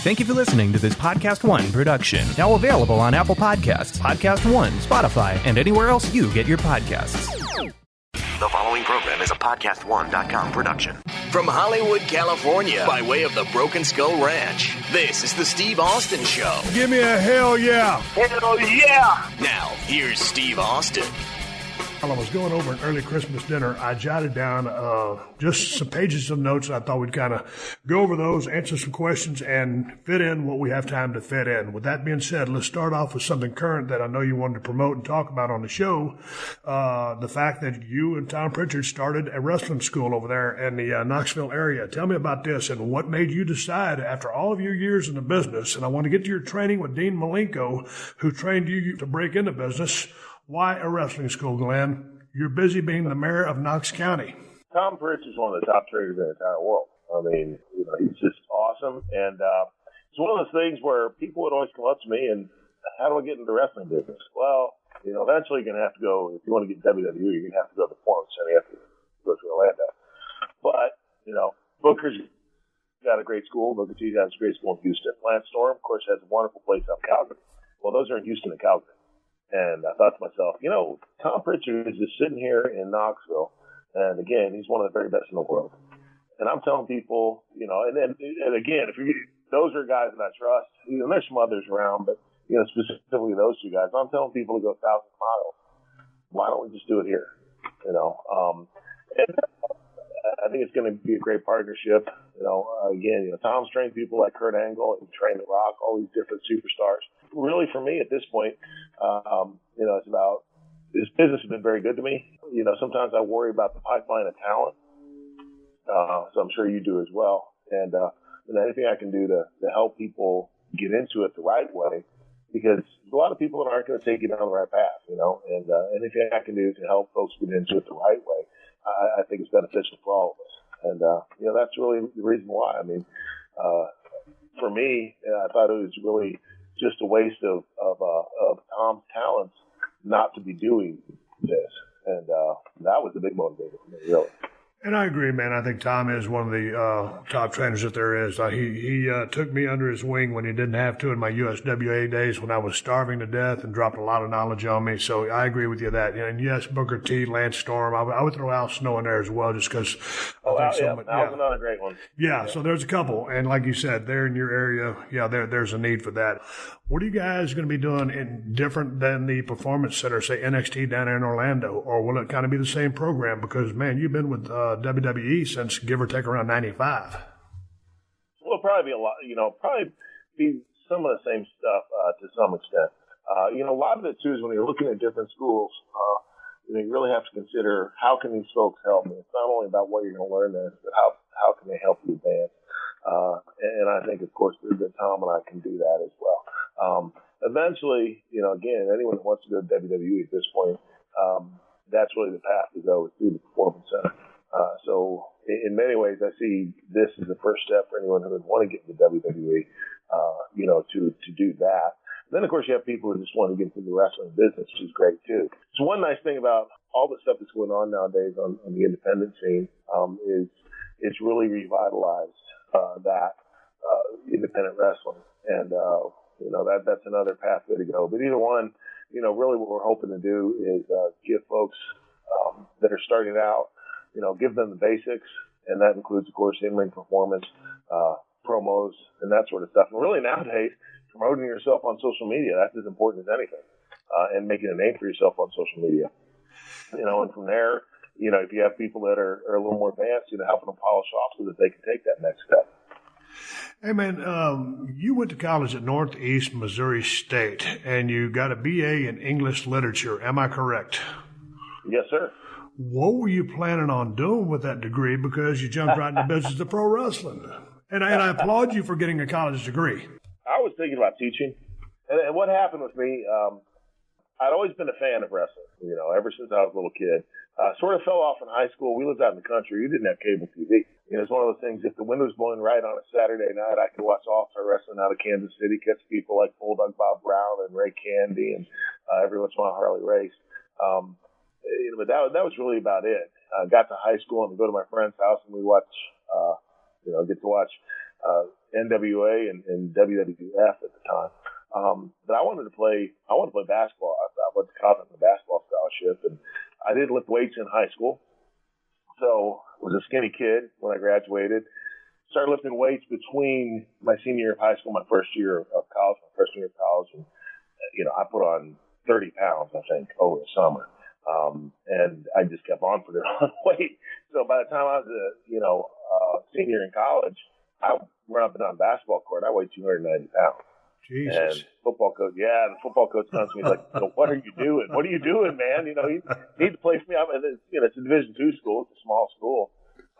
Thank you for listening to this PodcastOne production. Now available on Apple Podcasts, PodcastOne, Spotify, and anywhere else you get your podcasts. The following program is a PodcastOne.com production. From Hollywood, California, by way of the Broken Skull Ranch, this is the Steve Austin Show. Give me a hell yeah. Hell yeah. Now, here's Steve Austin. While I was going over an early Christmas dinner, I jotted down just some pages of notes. I thought we'd kind of go over those, answer some questions, and fit in what we have time to fit in. With that being said, let's start off with something current that I know you wanted to promote and talk about on the show. The fact that you and Tom Pritchard started a wrestling school over there in the Knoxville area. Tell me about this and what made you decide, after all of your years in the business, and I want to get to your training with Dean Malenko, who trained you to break into business. Why a wrestling school, Glenn? You're busy being the mayor of Knox County. Tom Pritchard is one of the top trainers in the entire world. I mean, he's just awesome. And it's one of those things where people would always come up to me and, how do I get into the wrestling business? Well, eventually you're going to have to go, if you want to get WWE, you're going to have to go to the Performance Center. You have to go to Orlando. But, Booker's got a great school. Booker T has a great school in Houston. Lance Storm, of course, has a wonderful place up in Calgary. Well, those are in Houston and Calgary. And I thought to myself, Tom Pritchard is just sitting here in Knoxville. And again, he's one of the very best in the world. And I'm telling people, and again, those are guys that I trust. There's some others around, but, specifically those two guys. I'm telling people to go 1,000 miles. Why don't we just do it here? And I think it's going to be a great partnership. Tom's trained people like Kurt Angle and trained The Rock, all these different superstars. Really, for me at this point, it's about this business has been very good to me. Sometimes I worry about the pipeline of talent, so I'm sure you do as well. And anything I can do to help people get into it the right way, because a lot of people aren't going to take you down the right path, and anything I can do to help folks get into it the right way, I think it's beneficial for all of us. And, that's really the reason why. I mean, for me, I thought it was really just a waste of Tom's talents not to be doing this. And that was the big motivator for me, really. And I agree, man. I think Tom is one of the top trainers that there is. He took me under his wing when he didn't have to in my USWA days when I was starving to death and dropped a lot of knowledge on me. So I agree with you that. And yes, Booker T, Lance Storm. I would throw Al Snow in there as well just because. Al's another great one. Yeah, so there's a couple. And like you said, they're in your area. Yeah, there's a need for that. What are you guys going to be doing different than the Performance Center, say NXT down there in Orlando? Or will it kind of be the same program? Because, man, you've been with WWE since give or take around 95. Well, probably be a lot, probably be some of the same stuff to some extent. A lot of it, too, is when you're looking at different schools, you really have to consider how can these folks help me. It's not only about what you're going to learn there, but how can they help you advance? And I think, of course, that Tom and I can do that as well. Eventually, again, anyone that wants to go to WWE at this point, that's really the path to go is through the Performance Center. So in many ways, I see this as the first step for anyone who would want to get into WWE, to do that. And then, of course, you have people who just want to get into the wrestling business, which is great, too. So one nice thing about all the stuff that's going on nowadays on the independent scene is it's really revitalized that independent wrestling. And, that's another pathway to go. But either one, really what we're hoping to do is give folks that are starting out, give them the basics, and that includes, of course, in-ring performance, promos, and that sort of stuff. And really nowadays, promoting yourself on social media, that's as important as anything, and making a name for yourself on social media. And from there, if you have people that are a little more advanced, helping them polish off so that they can take that next step. Hey, man, you went to college at Northeast Missouri State, and you got a BA in English Literature. Am I correct? Yes, sir. What were you planning on doing with that degree? Because you jumped right into business of pro wrestling. And I applaud you for getting a college degree. I was thinking about teaching. And what happened with me, I'd always been a fan of wrestling, ever since I was a little kid. Sort of fell off in high school. We lived out in the country. We didn't have cable TV. It's one of those things, if the wind was blowing right on a Saturday night, I could watch All-Star Wrestling out of Kansas City, catch people like Bulldog Bob Brown and Ray Candy, and every once in a while Harley Race. But that was really about it. I got to high school and go to my friend's house and we watch, get to watch NWA and WWF at the time. But I wanted to play basketball. I went to college on a basketball scholarship, and I did lift weights in high school. So I was a skinny kid when I graduated. Started lifting weights between my senior year of high school, my first year of college, and I put on 30 pounds, I think, over the summer. And I just kept on putting on weight. So by the time I was a senior in college, I run up and down the basketball court. I weighed 290 pounds. Jesus. And the football coach comes to me like, what are you doing? What are you doing, man? You need to play for me. And it's a Division II school. It's a small school.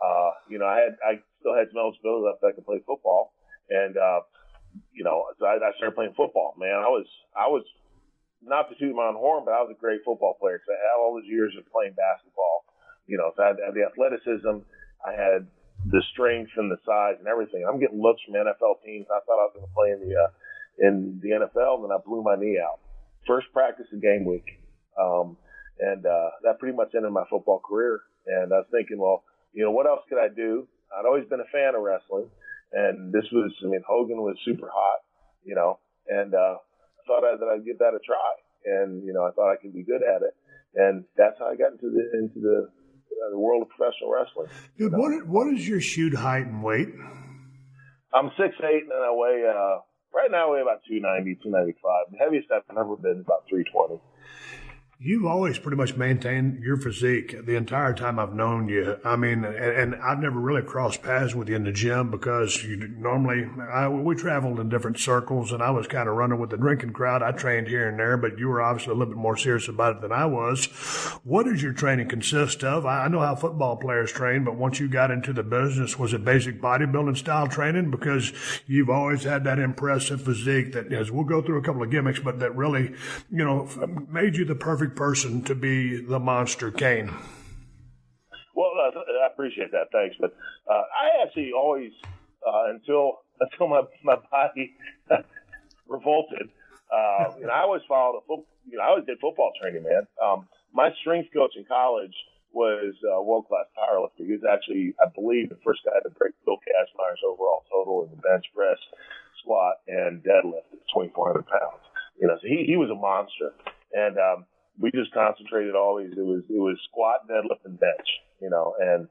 I still had some eligibility left that I could play football. And, so I started playing football, man. I was not to toot my own horn, but I was a great football player. So I had all those years of playing basketball. So I had the athleticism. I had the strength and the size and everything. I'm getting looks from NFL teams. I thought I was going to play in the NFL, and then I blew my knee out. First practice of game week. That pretty much ended my football career. And I was thinking, well, what else could I do? I'd always been a fan of wrestling. And Hogan was super hot, and I thought that I'd give that a try. And, I thought I could be good at it. And that's how I got into the world of professional wrestling. Dude, what is your shoot height and weight? I'm 6'8", and I weigh, right now I weigh about 290, 295. The heaviest I've ever been is about 320. You've always pretty much maintained your physique the entire time I've known you. I mean, and I've never really crossed paths with you in the gym because we traveled in different circles, and I was kind of running with the drinking crowd. I trained here and there, but you were obviously a little bit more serious about it than I was. What does your training consist of? I know how football players train, but once you got into the business, was it basic bodybuilding style training? Because you've always had that impressive physique that, as we'll go through a couple of gimmicks, but that really, made you the perfect person to be the monster Kane. Well, I appreciate that. Thanks. But I actually always, until my body revolted, I always followed I always did football training, man. My strength coach in college was a world-class powerlifter. He was actually, I believe, the first guy to break Bill Kazmaier's overall total in the bench press, squat, and deadlift at 2,400 pounds. So he was a monster. And we just concentrated always. It was squat, deadlift, and bench, and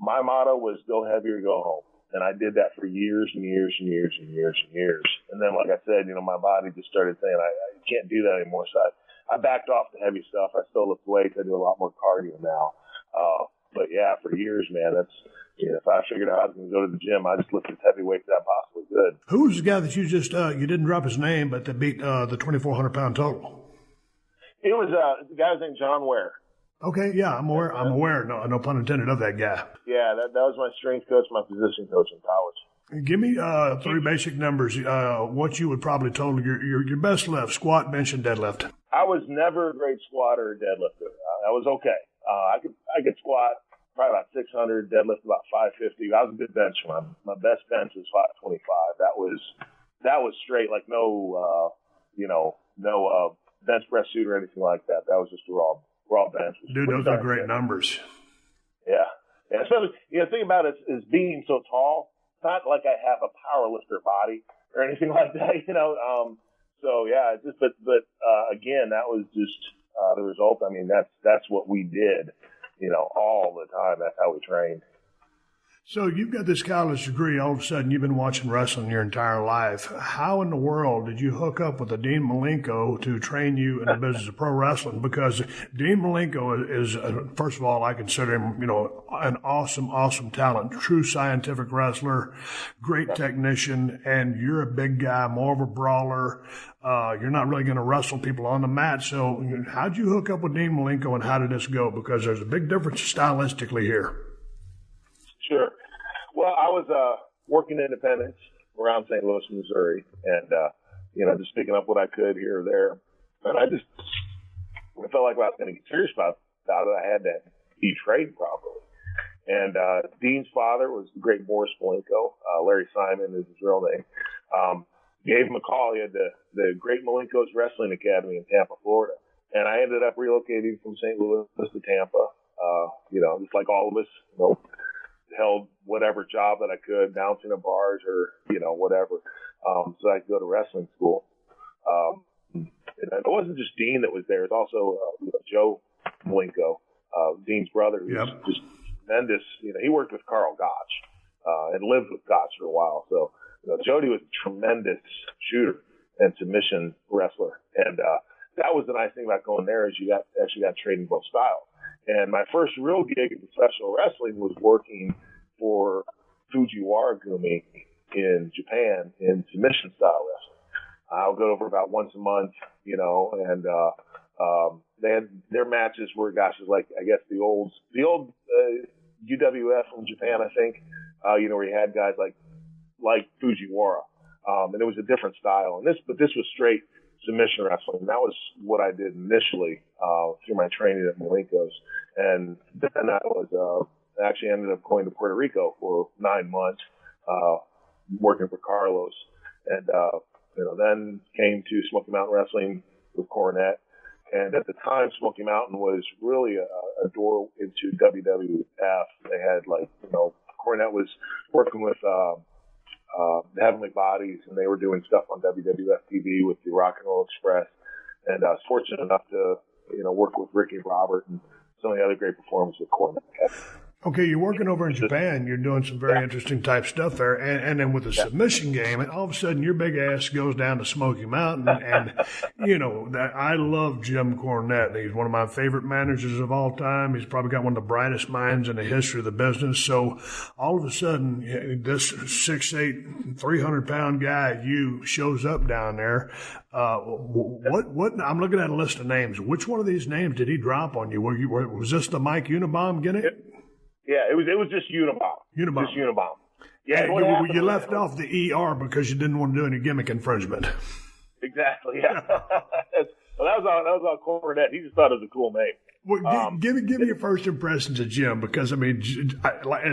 my motto was go heavy or go home. And I did that for years and years and years and years and years. And then, like I said, my body just started saying, I can't do that anymore. So I backed off the heavy stuff. I still lift weights. I do a lot more cardio now. But yeah, for years, man, that's, if I figured out I was going to go to the gym, I just lifted as heavy weights as I possibly could. Who was the guy that you just, you didn't drop his name, but that beat the 2,400 pound total? It was the guy's named John Ware. Okay, yeah, I'm aware. No pun intended of that guy. Yeah, that was my strength coach, my position coach in college. Give me three basic numbers. What you would probably total your best lift: squat, bench, and deadlift. I was never a great squatter or deadlifter. I was okay. I could squat probably about 600, deadlift about 550. I was a good bencher. My best bench was 525. That was straight, like no bench press suit or anything like that. That was just a raw bench. Dude, those are great numbers. Yeah. Especially, the thing about it is being so tall, it's not like I have a power lifter body or anything like that, So yeah, but again, that was just the result. I mean, that's what we did, all the time. That's how we trained. So you've got this college degree. All of a sudden, you've been watching wrestling your entire life. How in the world did you hook up with Dean Malenko to train you in the business of pro wrestling? Because Dean Malenko is, first of all, I consider him, an awesome talent, true scientific wrestler, great technician, and you're a big guy, more of a brawler. You're not really going to wrestle people on the mat. So how'd you hook up with Dean Malenko, and how did this go? Because there's a big difference stylistically here. Sure. Well, I was working independence around St. Louis, Missouri, and just picking up what I could here or there. And I felt like if I was going to get serious about it, I had to be trained properly. And Dean's father was the great Boris Malenko. Larry Simon is his real name. Gave him a call. He had the Great Malenko's Wrestling Academy in Tampa, Florida. And I ended up relocating from St. Louis to Tampa. Just like all of us, held whatever job that I could, bouncing at bars or, whatever. So I could go to wrestling school. And it wasn't just Dean that was there. It was also Joe Malenko, Dean's brother, who's just tremendous. He worked with Carl Gotch and lived with Gotch for a while. So, Jody was a tremendous shooter and submission wrestler. And that was the nice thing about going there is you actually got trained in both styles. And my first real gig in professional wrestling was working for Fujiwara Gumi in Japan in submission style wrestling. I would go over about once a month, and they had their matches were like I guess the old UWF from Japan, I think, where you had guys like Fujiwara, and it was a different style. But this was straight submission wrestling. That was what I did initially through my training at Malenko's, and then I was actually ended up going to Puerto Rico for 9 months, working for Carlos, and then came to Smoky Mountain Wrestling with Cornette. And at the time, Smoky Mountain was really a door into WWF. They had Cornette was working with the Heavenly Bodies, and they were doing stuff on WWF TV with the Rock and Roll Express. And I was fortunate enough to, work with Ricky Robert and some of the other great performers with Cornette. Okay, you're working over in Japan. You're doing some very interesting type stuff there. And then with the submission game, and all of a sudden your big ass goes down to Smoky Mountain. And, I love Jim Cornette. He's one of my favorite managers of all time. He's probably got one of the brightest minds in the history of the business. So all of a sudden, this 6'8", 300-pound guy, shows up down there. What? I'm looking at a list of names. Which one of these names did he drop on you? Was this the Mike Unabomber gimmick? Yeah, it was just Unabomber. Just Unabomber. Yeah, you left off the ER because you didn't want to do any gimmick infringement. Exactly. Yeah. Well, that was all Cornette. He just thought it was a cool name. Well, give me your first impressions of Jim, because as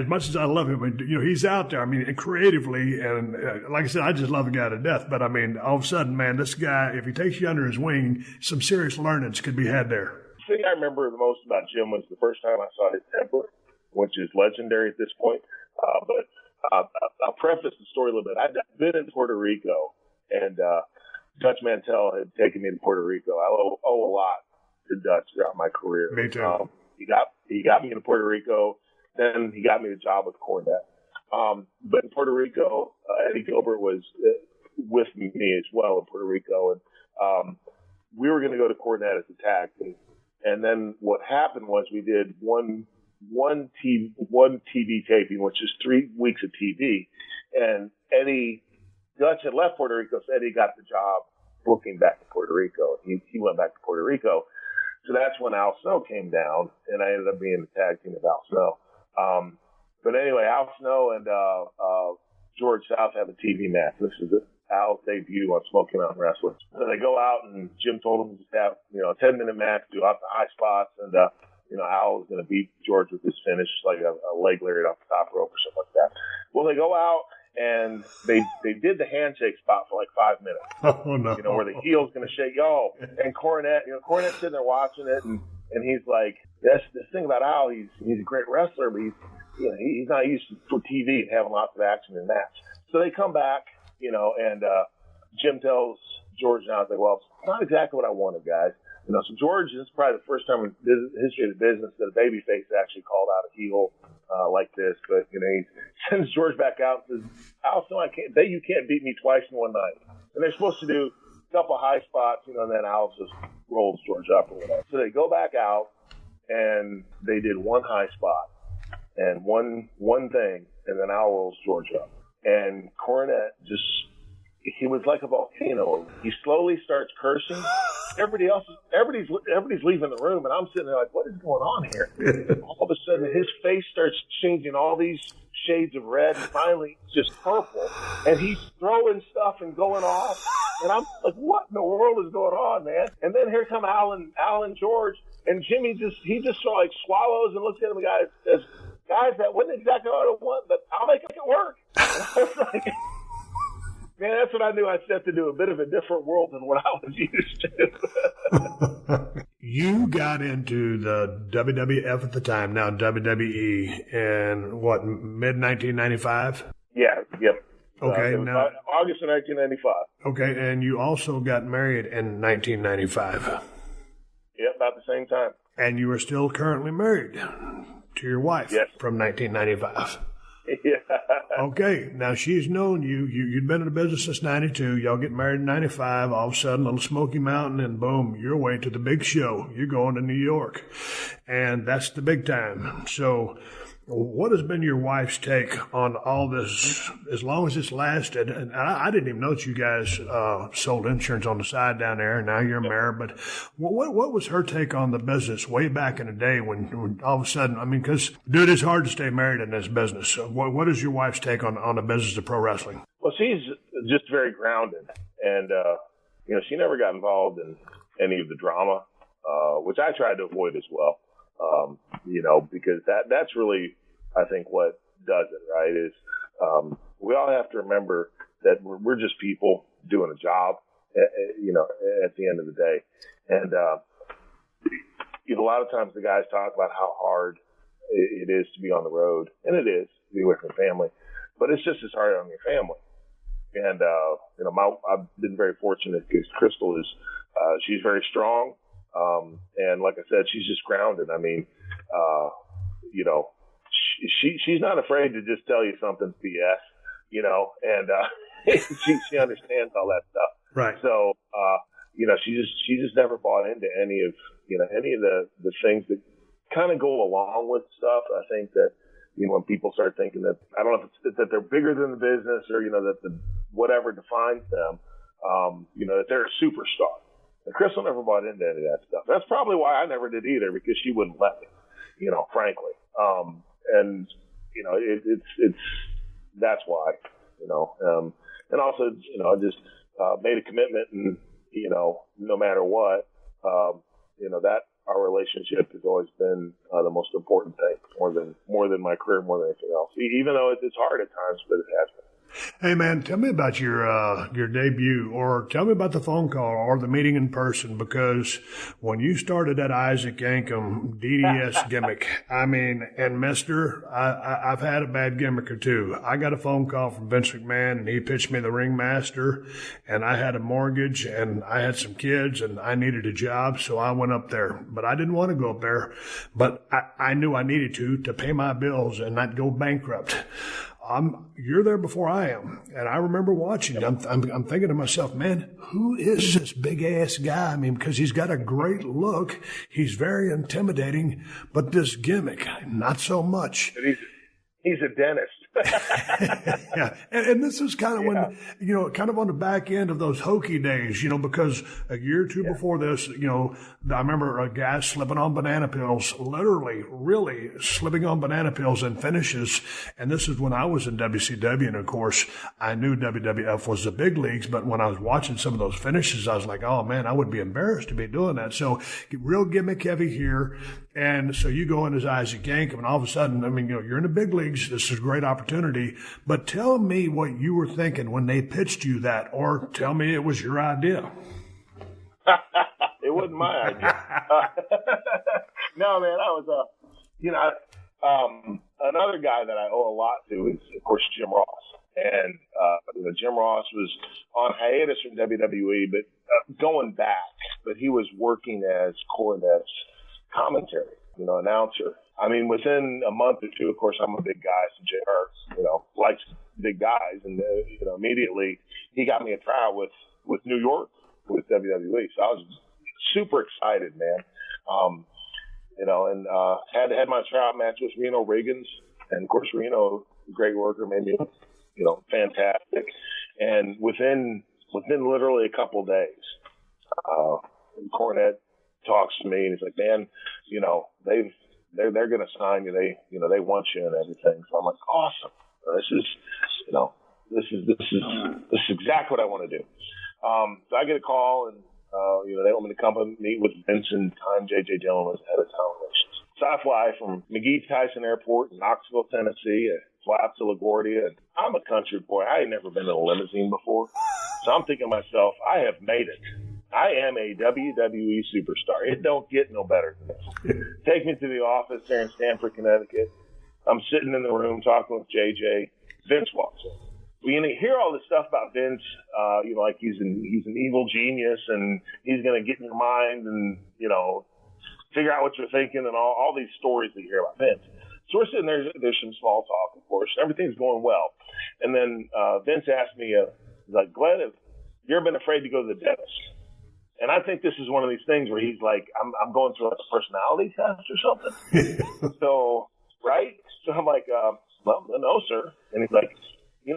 much as I love him, he's out there. Creatively, and like I said, I just love the guy to death. But all of a sudden, man, this guy, if he takes you under his wing, some serious learnings could be had there. The thing I remember the most about Jim was the first time I saw his temper, which is legendary at this point. But I'll preface the story a little bit. I'd been in Puerto Rico, and Dutch Mantell had taken me to Puerto Rico. I owe a lot to Dutch throughout my career. Me too. He got me to Puerto Rico. Then he got me a job with Cornette. But in Puerto Rico, Eddie Gilbert was with me as well in Puerto Rico, and we were going to go to Cornette as a tag team. And then what happened was we did one TV taping, which is 3 weeks of TV. And Dutch had left Puerto Rico, so Eddie got the job booking back to Puerto Rico. He went back to Puerto Rico. So that's when Al Snow came down, and I ended up being the tag team with Al Snow. But anyway, Al Snow and George South have a TV match. This is Al's debut on Smoky Mountain Wrestling. So they go out, and Jim told them to have a 10-minute match, do out the high spots, and Al was going to beat George with his finish, like a leg lariat off the top rope or something like that. Well, they go out and they did the handshake spot for like 5 minutes. Oh no! Where the heel's going to shake. And Cornette's sitting there watching it, and he's like, "That's the thing about Al. He's a great wrestler, but he's not used for TV and having lots of action in match." So they come back, and Jim tells George now, "It's like, well, it's not exactly what I wanted, guys." So George, this is probably the first time in the history of the business that a babyface actually called out a heel like this. But, he sends George back out and says, Al, no, you can't beat me twice in one night. And they're supposed to do a couple high spots, and then Al just rolls George up or whatever. So they go back out, and they did one high spot and one thing, and then Al rolls George up. And Cornette he was like a volcano. He slowly starts cursing. Everybody's leaving the room, and I'm sitting there like, what is going on here? All of a sudden, his face starts changing all these shades of red, and finally it's just purple. And he's throwing stuff and going off, and I'm like, what in the world is going on, man? And then here come Al and George, and Jimmy just sort of like swallows and looks at him and says, guys, that wasn't exactly what I want, but I'll make it work. And I was like, Man, that's what I knew I stepped into, a bit of a different world than what I was used to. You got into the WWF at the time, now WWE, in what, mid-1995? Yeah, yep. Okay, now August of 1995. Okay, and you also got married in 1995. Yep, about the same time. And you are still currently married to your wife from 1995. Yeah. Okay, now she's known you. You'd been in the business since 92. Y'all get married in 95. All of a sudden, little Smoky Mountain, and boom, you're away to the big show. You're going to New York. And that's the big time. So what has been your wife's take on all this, as long as it's lasted? And I didn't even know that you guys sold insurance on the side down there. Now you're married. But what was her take on the business way back in the day when all of a sudden, I mean, because, dude, it's hard to stay married in this business. So what is your wife's take on the business of pro wrestling? Well, she's just very grounded. And, she never got involved in any of the drama, which I tried to avoid as well. Because that's really, I think, what does it, right, is we all have to remember that we're just people doing a job, at the end of the day. And, a lot of times the guys talk about how hard it is to be on the road, and it is to be with your family, but it's just as hard on your family. And, I've been very fortunate because Crystal is, she's very strong. And like I said, she's just grounded. I mean, she's not afraid to just tell you something's BS, and she understands all that stuff. Right. So, she just never bought into any of the things that kind of go along with stuff. I think that, when people start thinking that, I don't know if it's that they're bigger than the business or, that the whatever defines them, that they're a superstar. And Crystal never bought into any of that stuff. That's probably why I never did either, because she wouldn't let me, frankly. It's that's why, and also, I just made a commitment, and, no matter what, that our relationship has always been the most important thing, more than my career, more than anything else. Even though it's hard at times, but it has been. Hey, man, tell me about your debut, or tell me about the phone call or the meeting in person, because when you started that Isaac Yankem DDS gimmick, I mean, and mister, I've had a bad gimmick or two. I got a phone call from Vince McMahon, and he pitched me the ringmaster, and I had a mortgage, and I had some kids, and I needed a job, so I went up there. But I didn't want to go up there, but I knew I needed to pay my bills and not go bankrupt. You're there before I am, and I remember watching. I'm thinking to myself, man, who is this big ass guy? I mean, because he's got a great look, he's very intimidating, but this gimmick, not so much. He's a dentist. Yeah, and this is kind of when, kind of on the back end of those hokey days, because a year or two before this, I remember a guy slipping on banana pills, literally, really slipping on banana pills in finishes. And this is when I was in WCW, and of course, I knew WWF was the big leagues, but when I was watching some of those finishes, I was like, oh man, I would be embarrassed to be doing that. So real gimmick heavy here. And so you go in as Isaac Yankem, and all of a sudden, I mean, you're in the big leagues. This is a great opportunity. But tell me what you were thinking when they pitched you that, or tell me it was your idea. It wasn't my idea. No, man, I was, another guy that I owe a lot to is, of course, Jim Ross. And, Jim Ross was on hiatus from WWE, but going back, but he was working as Cornette's commentary, announcer. I mean, within a month or two, of course, I'm a big guy, so JR, likes big guys, and immediately he got me a trial with New York, with WWE. So I was super excited, man. Had my tryout match with Reno Riggins, and of course Reno, great worker, made me, fantastic. And within literally a couple of days, Cornette talks to me, and he's like, man, they're going to sign you. They want you and everything. So I'm like, awesome. This is exactly what I want to do. So I get a call, and they want me to come and meet with Vince, and time J.J. Dillon was head of talent relations. So I fly from McGee Tyson Airport in Knoxville, Tennessee, flaps to LaGuardia. And I'm a country boy. I had never been in a limousine before. So I'm thinking to myself, I have made it. I am a WWE superstar. It don't get no better than this. Take me to the office there in Stamford, Connecticut. I'm sitting in the room talking with JJ. Vince walks in. We hear all this stuff about Vince, like he's an evil genius and he's going to get in your mind and, figure out what you're thinking and all these stories that you hear about Vince. So we're sitting there, there's some small talk, of course. Everything's going well. And then Vince asked me, he's like, Glenn, have you ever been afraid to go to the dentist? And I think this is one of these things where he's like, I'm going through like a personality test or something. So, right? So I'm like, well, no, sir. And he's like,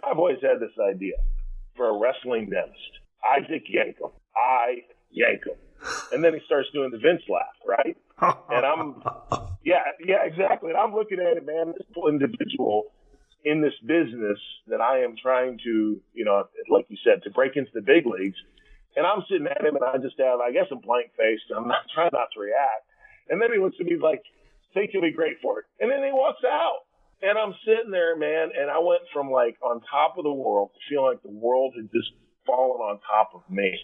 I've always had this idea for a wrestling dentist. Isaac Yankum. I yank him. And then he starts doing the Vince laugh, right? And yeah, exactly. And I'm looking at it, man, this individual in this business that I am trying to, like you said, to break into the big leagues. And I'm sitting at him and I just have, I guess, a blank face. I'm not trying not to react. And then he looks at me like, think you'll be great for it. And then he walks out. And I'm sitting there, man, and I went from like on top of the world to feeling like the world had just fallen on top of me.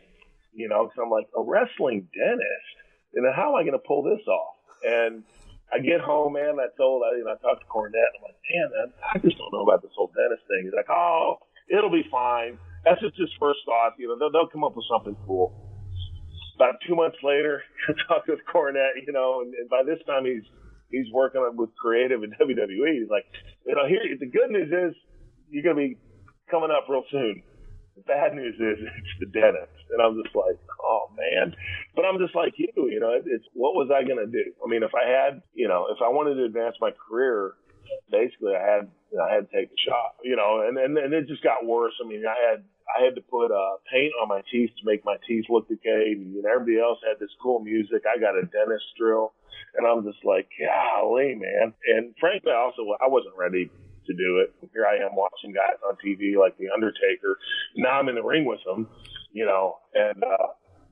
Because I'm like, a wrestling dentist? And then how am I going to pull this off? And I get home, man, I talked to Cornette. I'm like, man, I just don't know about this whole dentist thing. He's like, oh, it'll be fine. That's just his first thought. They'll come up with something cool. About 2 months later, I talked with Cornette, and by this time he's working with creative in WWE. He's like, here, the good news is you're going to be coming up real soon. The bad news is it's the dentist. And I'm just like, oh, man. But I'm just like you, it's what was I going to do? I mean, if I wanted to advance my career, basically I had to take the shot, and it just got worse. I mean, I had to put paint on my teeth to make my teeth look decayed. And everybody else had this cool music. I got a dentist drill. And I'm just like, golly, man. And frankly, I wasn't ready to do it. Here I am watching guys on TV like The Undertaker. Now I'm in the ring with them, and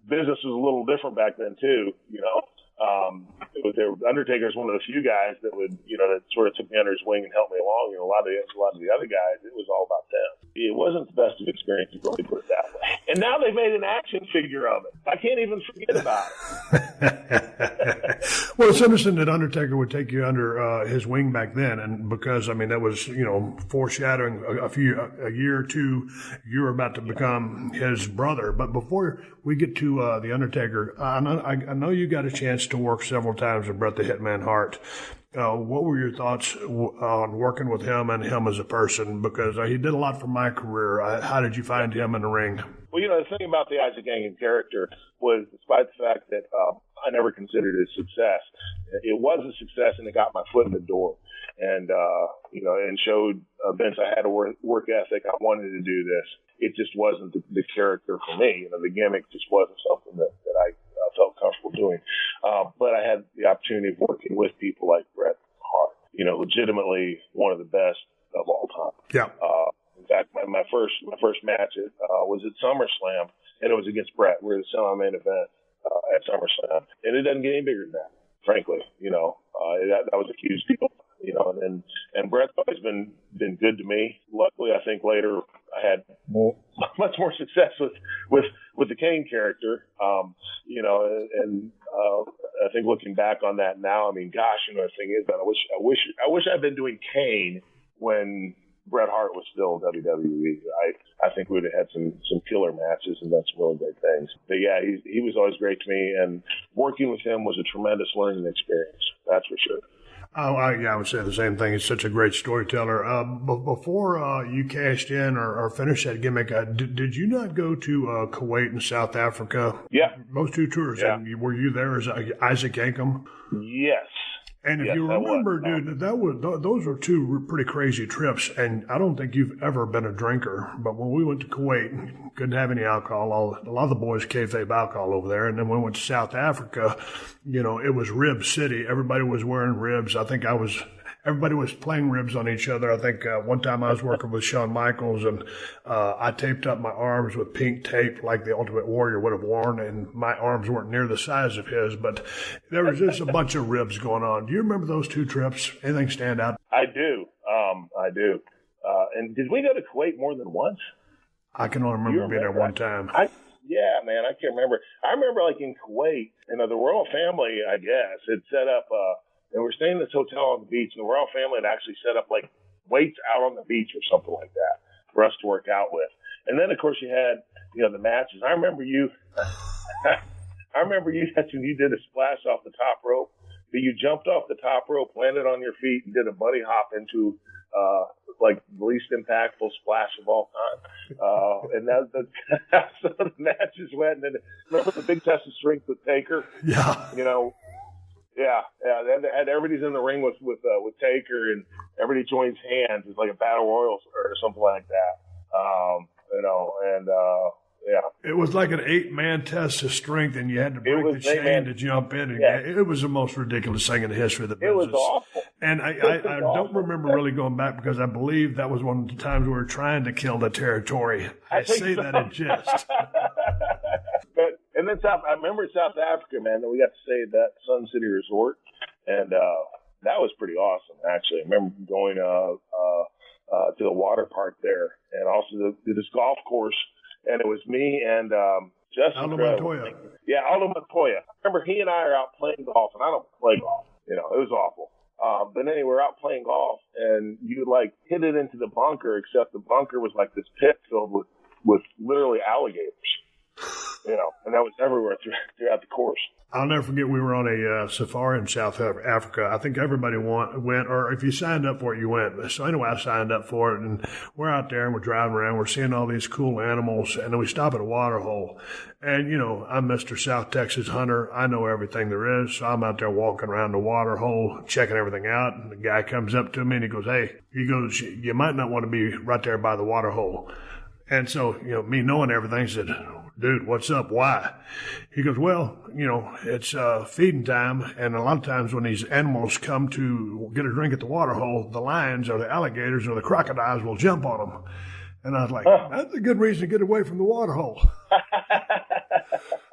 business was a little different back then too, Undertaker's one of the few guys that would, that sort of took me under his wing and helped me along. A lot of the other guys, it was all about them. It wasn't the best of experiences, let me put it that way. And now they've made an action figure of it. I can't even forget about it. Well, it's interesting that Undertaker would take you under his wing back then, and because that was foreshadowing a year or two, you were about to become his brother. But before we get to the Undertaker, I know you got a chance to work several times with Bret the Hitman Hart. What were your thoughts on working with him and him as a person? Because he did a lot for my career. How did you find him in the ring? Well, the thing about the Isaac Yankum character was, despite the fact that I never considered it a success, it was a success and it got my foot in the door. And, and showed Vince I had a work ethic. I wanted to do this. It just wasn't the character for me. The gimmick just wasn't something that I felt comfortable doing. But I had the opportunity of working with people like Bret Hart, legitimately one of the best of all time. Yeah. In fact, my first match was at SummerSlam, and it was against Bret. We were the semi-main event at SummerSlam, and it doesn't get any bigger than that, frankly. That was a huge deal. And Bret's always been good to me. Luckily, I think later I had much more success with the Kane character. I think looking back on that now, I mean, gosh, the thing is that I wish I'd been doing Kane when Bret Hart was still WWE. I think we'd have had some killer matches and done some really great things. But yeah, he was always great to me, and working with him was a tremendous learning experience. That's for sure. I would say the same thing. He's such a great storyteller. Before you cashed in or finished that gimmick, did you not go to Kuwait and South Africa? Yeah. Those two tours. Yeah. And were you there as Isaac Yankum? Yes. And if you remember, dude, those were two pretty crazy trips. And I don't think you've ever been a drinker. But when we went to Kuwait, couldn't have any alcohol. A lot of the boys kayfabe alcohol over there. And then when we went to South Africa, it was Rib City. Everybody was wearing ribs. I think everybody was playing ribs on each other. I think one time I was working with Shawn Michaels, and I taped up my arms with pink tape like the Ultimate Warrior would have worn, and my arms weren't near the size of his, but there was just a bunch of ribs going on. Do you remember those two trips? Anything stand out? I do. I do. And did we go to Kuwait more than once? I can only remember being there one time. Yeah, man, I can't remember. I remember, like, in Kuwait, the royal family, I guess, had set up, and we're staying in this hotel on the beach, and the royal family had actually set up, like, weights out on the beach or something like that for us to work out with. And then, of course, you had, the matches. I remember you did a splash off the top rope, but you jumped off the top rope, landed on your feet, and did a bunny hop into like the least impactful splash of all time. And that's so the matches went. And then remember the big test of strength with Taker? Yeah. Yeah. They had everybody's in the ring with Taker, and everybody joins hands. It's like a battle royal or something like that. Yeah. It was like an 8-man test of strength, and you had to break the chain to jump in. And it was the most ridiculous thing in the history of the business. It was awful. And I don't remember really going back, because I believe that was one of the times we were trying to kill the territory. I say so. That in jest. And then I remember South Africa, man, that we got to stay at that Sun City Resort, and that was pretty awesome, actually. I remember going to the water park there, and also this golf course. And it was me and Justin Aldo Montoya. Yeah, Aldo Montoya. Remember, he and I are out playing golf, and I don't play golf. It was awful. But anyway, we're out playing golf, and you hit it into the bunker, except the bunker was like this pit filled with literally alligators. And that was everywhere throughout the course. I'll never forget, we were on a safari in South Africa. I think everybody went, or if you signed up for it, you went. So anyway, I signed up for it, and we're out there, and we're driving around. We're seeing all these cool animals, and then we stop at a water hole. And, I'm Mr. South Texas hunter. I know everything there is. So I'm out there walking around the water hole, checking everything out. And the guy comes up to me, and he goes, you might not want to be right there by the water hole. And so, me knowing everything, said, dude, what's up? Why? He goes, well, it's feeding time. And a lot of times when these animals come to get a drink at the water hole, the lions or the alligators or the crocodiles will jump on them. And I was like, that's a good reason to get away from the water hole.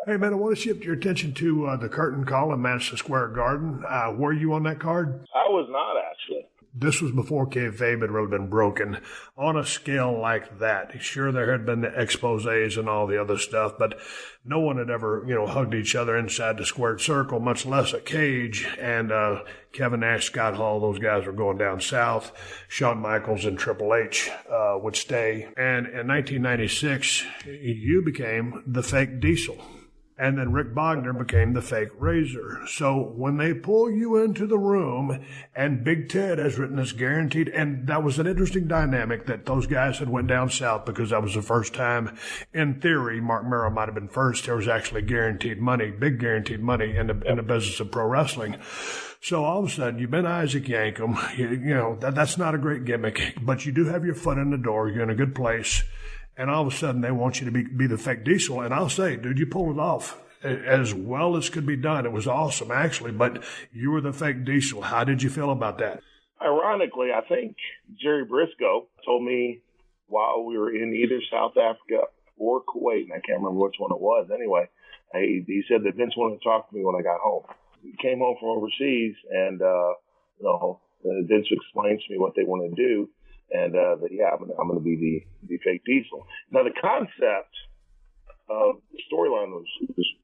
Hey, man, I want to shift your attention to the curtain call in Madison Square Garden. Were you on that card? I was not, actually. This was before kayfabe had really been broken on a scale like that. Sure, there had been the exposés and all the other stuff, but no one had ever, hugged each other inside the squared circle, much less a cage. And Kevin Nash, Scott Hall, those guys were going down south. Shawn Michaels and Triple H would stay. And in 1996, you became the fake Diesel. And then Rick Bogner became the fake Razor. So when they pull you into the room, and Big Ted has written this guaranteed, and that was an interesting dynamic that those guys had went down south, because that was the first time, in theory, Mark Merrow might have been first. There was actually guaranteed money, big guaranteed money in the business of pro wrestling. So all of a sudden, you've been Isaac Yankem. That's not a great gimmick, but you do have your foot in the door. You're in a good place. And all of a sudden, they want you to be the fake Diesel. And I'll say, dude, you pulled it off as well as could be done. It was awesome, actually. But you were the fake Diesel. How did you feel about that? Ironically, I think Jerry Briscoe told me while we were in either South Africa or Kuwait, and I can't remember which one it was. Anyway, he said that Vince wanted to talk to me when I got home. He came home from overseas, and Vince explained to me what they want to do. And I'm going to be the fake Diesel. Now, the concept of the storyline was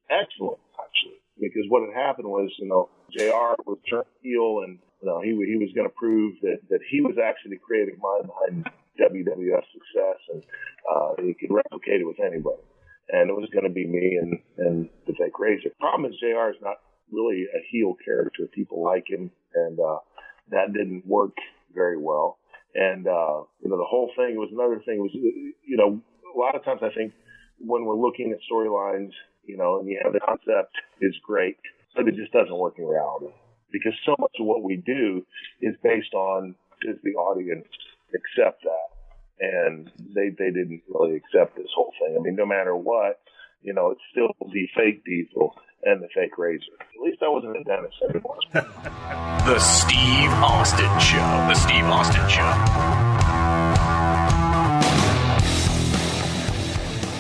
excellent, actually, because what had happened was, JR was turned heel, and he was going to prove that he was actually the creative mind behind WWF success, and he could replicate it with anybody. And it was going to be me and the fake Razor. The problem is JR is not really a heel character. People like him, and that didn't work very well. And, the whole thing was another thing was, a lot of times I think when we're looking at storylines, and the concept is great, but it just doesn't work in reality, because so much of what we do is based on, does the audience accept that? And they didn't really accept this whole thing. I mean, no matter what, it's still the fake Diesel and the fake Razor. At least I wasn't a dentist anymore. The Steve Austin Show. The Steve Austin Show.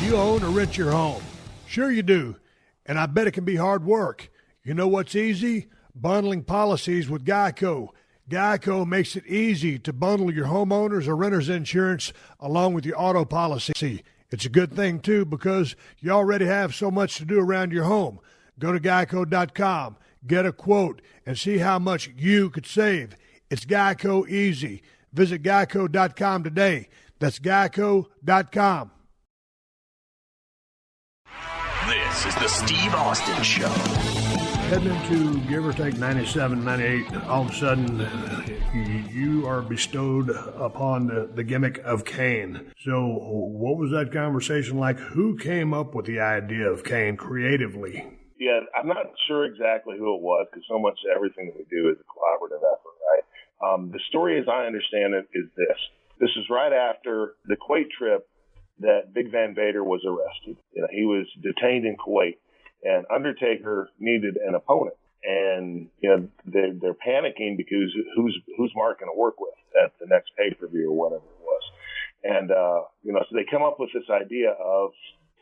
You own or rent your home? Sure you do. And I bet it can be hard work. You know what's easy? Bundling policies with Geico. Geico makes it easy to bundle your homeowners or renters insurance along with your auto policy. It's a good thing, too, because you already have so much to do around your home. Go to geico.com, get a quote, and see how much you could save. It's Geico easy. Visit geico.com today. That's geico.com. This is the Steve Austin Show. Heading into give or take 97, 98, all of a sudden you are bestowed upon the gimmick of Kane. So what was that conversation like? Who came up with the idea of Kane creatively? Yeah, I'm not sure exactly who it was because so much of everything that we do is a collaborative effort, right? The story, as I understand it, is this. This is right after the Kuwait trip that Big Van Vader was arrested. He was detained in Kuwait. And Undertaker needed an opponent, and they're panicking because who's Mark going to work with at the next pay-per-view or whatever it was, and so they come up with this idea of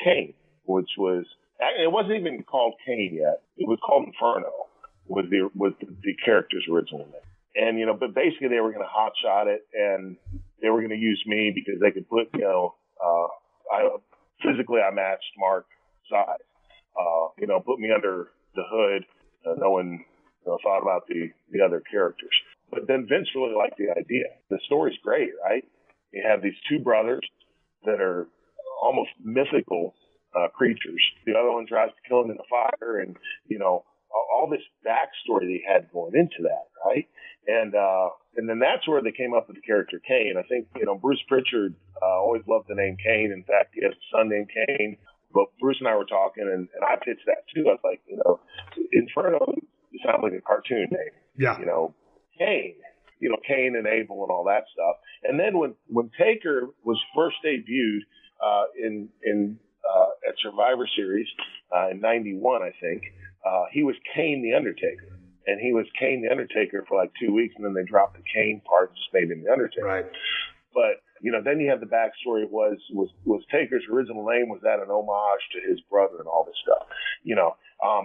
Kane, which was actually, it wasn't even called Kane yet; it was called Inferno, was the character's original name, and but basically they were going to hotshot it, and they were going to use me because they could put physically I matched Mark's size. Put me under the hood. No one thought about the other characters. But then Vince really liked the idea. The story's great, right? You have these two brothers that are almost mythical creatures. The other one tries to kill him in the fire, and all this backstory they had going into that, right? And then that's where they came up with the character Kane. I think Bruce Pritchard always loved the name Kane. In fact, he has a son named Kane. But Bruce and I were talking, and I pitched that too. I was like, Inferno sounds like a cartoon name. Yeah. Kane, Cain and Abel and all that stuff. And then when Taker was first debuted at Survivor Series in '91, I think, he was Kane the Undertaker. And he was Kane the Undertaker for like 2 weeks, and then they dropped the Kane part and just made him the Undertaker. Right. But then you have the backstory was Taker's original name, was that an homage to his brother and all this stuff,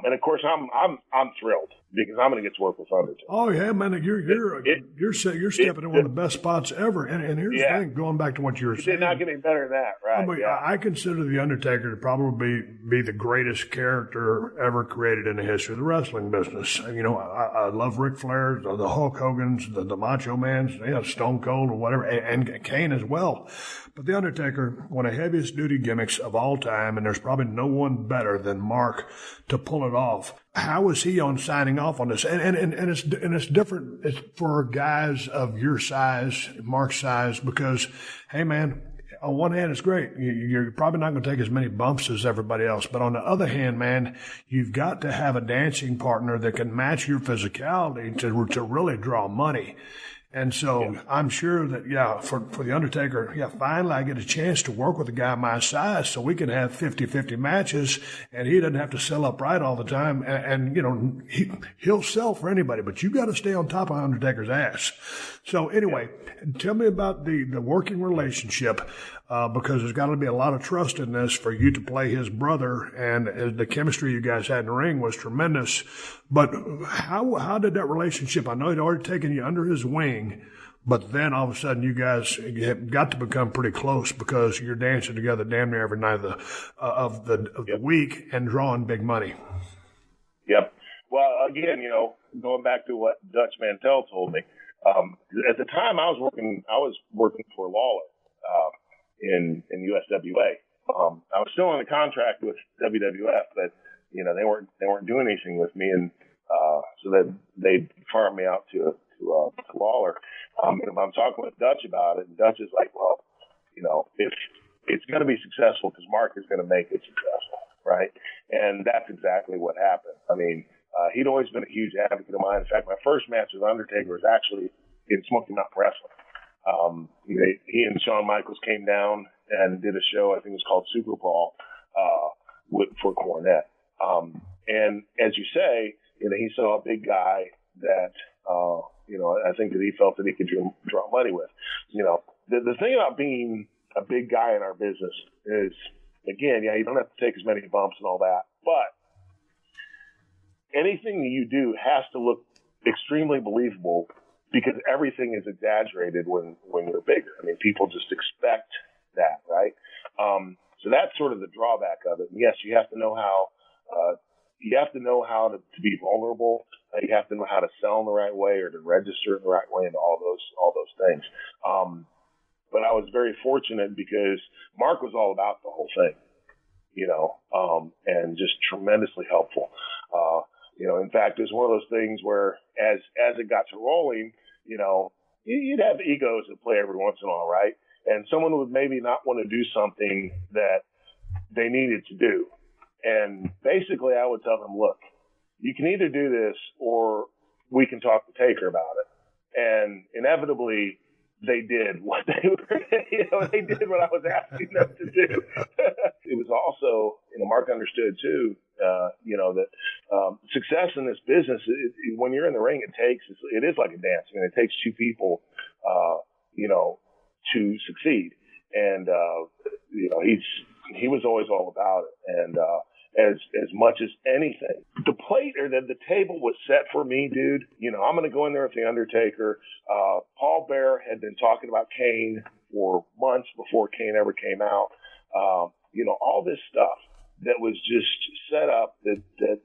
and of course I'm thrilled because I'm going to get to work with Undertaker. Oh yeah, man, you're stepping in one of the best spots ever. And here's the thing, going back to what you were saying, it's not getting better than that, right? I consider the Undertaker to probably be the greatest character ever created in the history of the wrestling business. I love Ric Flair, the Hulk Hogan's, the Macho Man's, Stone Cold or whatever, and Kane as well. But the Undertaker, one of the heaviest duty gimmicks of all time, and there's probably no one better than Mark to pull it off. How is he on signing off on this? And it's different. It's for guys of your size, Mark's size, because, hey man, on one hand, it's great. You're probably not going to take as many bumps as everybody else. But on the other hand, man, you've got to have a dancing partner that can match your physicality to really draw money. And so I'm sure that, for the Undertaker, finally I get a chance to work with a guy my size so we can have 50-50 matches and he doesn't have to sell up right all the time. And he'll sell for anybody, but you got to stay on top of Undertaker's ass. So anyway, tell me about the working relationship, because there's got to be a lot of trust in this for you to play his brother, and the chemistry you guys had in the ring was tremendous. But how did that relationship? I know he'd already taken you under his wing, but then all of a sudden you guys have got to become pretty close because you're dancing together damn near every night of the week and drawing big money. Yep. Well, again, going back to what Dutch Mantell told me, at the time I was working for Lawler in USWA. I was still on a contract with WWF, but they weren't doing anything with me, and so they farmed me out to Lawler. And I'm talking with Dutch about it, and Dutch is like, well, if it's going to be successful because Mark is going to make it successful, right? And that's exactly what happened. I mean, he'd always been a huge advocate of mine. In fact, my first match with Undertaker was actually in Smoky Mountain Wrestling. He and Shawn Michaels came down and did a show, I think it was called Super Brawl, for Cornette. And as you say, he saw a big guy that, I think that he felt that he could draw money with. The thing about being a big guy in our business is, again, you don't have to take as many bumps and all that, but anything that you do has to look extremely believable because everything is exaggerated when you're bigger. I mean, people just expect that, right? So that's sort of the drawback of it. And yes, you have to know how to be vulnerable. You have to know how to sell in the right way or to register in the right way and all those things. But I was very fortunate because Mark was all about the whole thing, and just tremendously helpful. In fact, it was one of those things where as it got to rolling, you'd have egos that play every once in a while, right? And someone would maybe not want to do something that they needed to do. And basically I would tell them, look, you can either do this or we can talk to Taker about it. And inevitably they did what they were, they did what I was asking them to do. It was also, Mark understood too, that success in this business, when you're in the ring, it is like a dance. I mean, it takes two people, to succeed. And, he was always all about it. And, as much as anything, the plate or the table was set for me, dude. I'm going to go in there with the Undertaker. Paul Bearer had been talking about Kane for months before Kane ever came out. All this stuff that was just set up that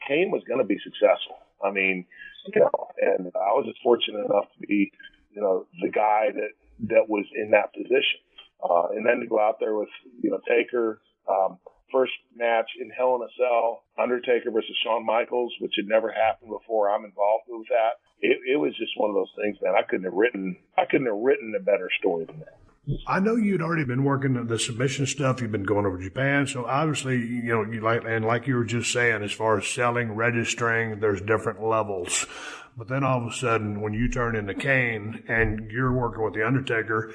Kane was going to be successful. I mean, and I was just fortunate enough to be, the guy that was in that position. And then to go out there with, Taker, first match in Hell in a Cell, Undertaker versus Shawn Michaels, which had never happened before. I'm involved with that. It was just one of those things, man. I couldn't have written a better story than that. I know you'd already been working the submission stuff. You've been going over to Japan. So obviously, like you were just saying, as far as selling, registering, there's different levels. But then all of a sudden, when you turn into Kane and you're working with the Undertaker,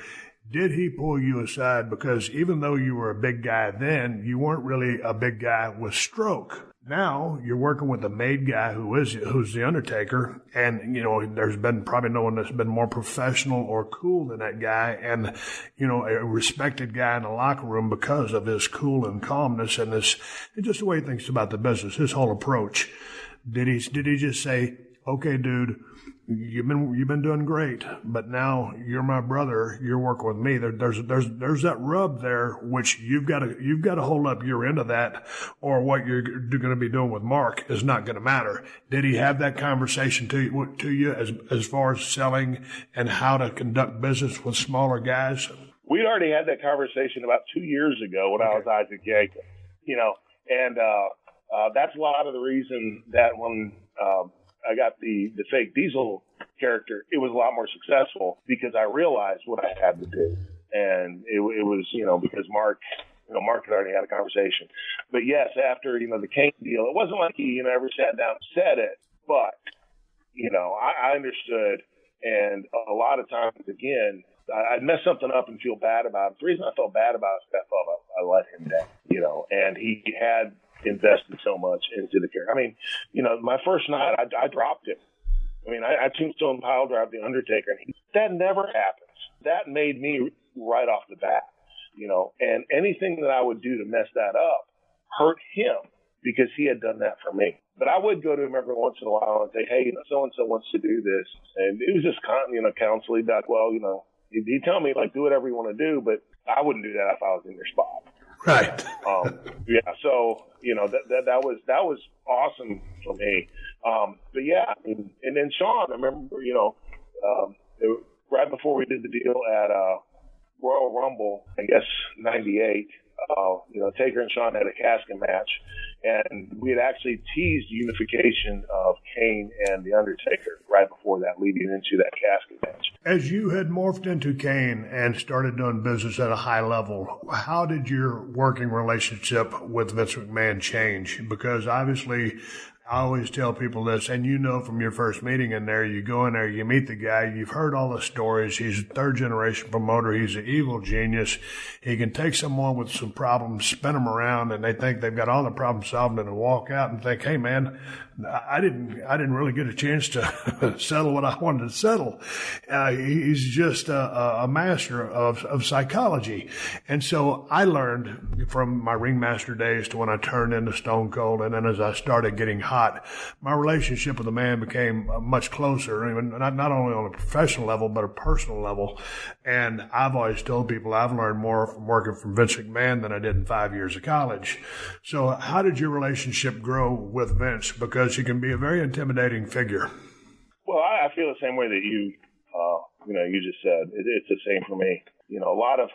did he pull you aside? Because even though you were a big guy then, you weren't really a big guy with stroke. Now you're working with a made guy who's the Undertaker, and there's been probably no one that's been more professional or cool than that guy, and a respected guy in the locker room because of his cool and calmness and just the way he thinks about the business, his whole approach. Did he just say, "Okay, dude, you've been doing great, but now you're my brother. You're working with me." There's that rub there, which you've got to hold up your end of that, or what you're going to be doing with Mark is not going to matter. Did he have that conversation to you as far as selling and how to conduct business with smaller guys? We'd already had that conversation about 2 years ago when I was Isaac Jacob, and that's a lot of the reason that when I got the fake Diesel character, it was a lot more successful because I realized what I had to do. And it was, because Mark had already had a conversation. But yes, after, the Kane deal, it wasn't like he, ever sat down and said it, but, I understood. And a lot of times, again, I'd mess something up and feel bad about it. The reason I felt bad about it is that I let him down, and he had invested so much into the character. I mean, my first night, I dropped him. I mean, I tombstone pile drive the Undertaker, and that never happens. That made me right off the bat, and anything that I would do to mess that up hurt him because he had done that for me. But I would go to him every once in a while and say, "Hey, so-and-so wants to do this." And it was just counseling that, well, he'd tell me, like, do whatever you want to do, but I wouldn't do that if I was in your spot. Right. Yeah. So, that was awesome for me. But yeah, and then Shawn, I remember, right before we did the deal at, Royal Rumble, I guess, 98, Taker and Shawn had a casket match, and we had actually teased unification of Kane and The Undertaker right before that, leading into that casket match. As you had morphed into Kane and started doing business at a high level, how did your working relationship with Vince McMahon change? Because obviously, I always tell people this, and from your first meeting in there, you go in there, you meet the guy, you've heard all the stories. He's a third-generation promoter. He's an evil genius. He can take someone with some problems, spin them around, and they think they've got all the problems solved, and walk out and think, "Hey, man, I didn't really get a chance to settle what I wanted to settle." He's just a master of psychology. And so I learned from my ringmaster days to when I turned into Stone Cold, and then as I started getting hot, my relationship with the man became much closer, even not only on a professional level, but a personal level. And I've always told people I've learned more from working from Vince McMahon than I did in 5 years of college. So how did your relationship grow with Vince? Because he can be a very intimidating figure. Well, I feel the same way that you just said. It's the same for me. A lot of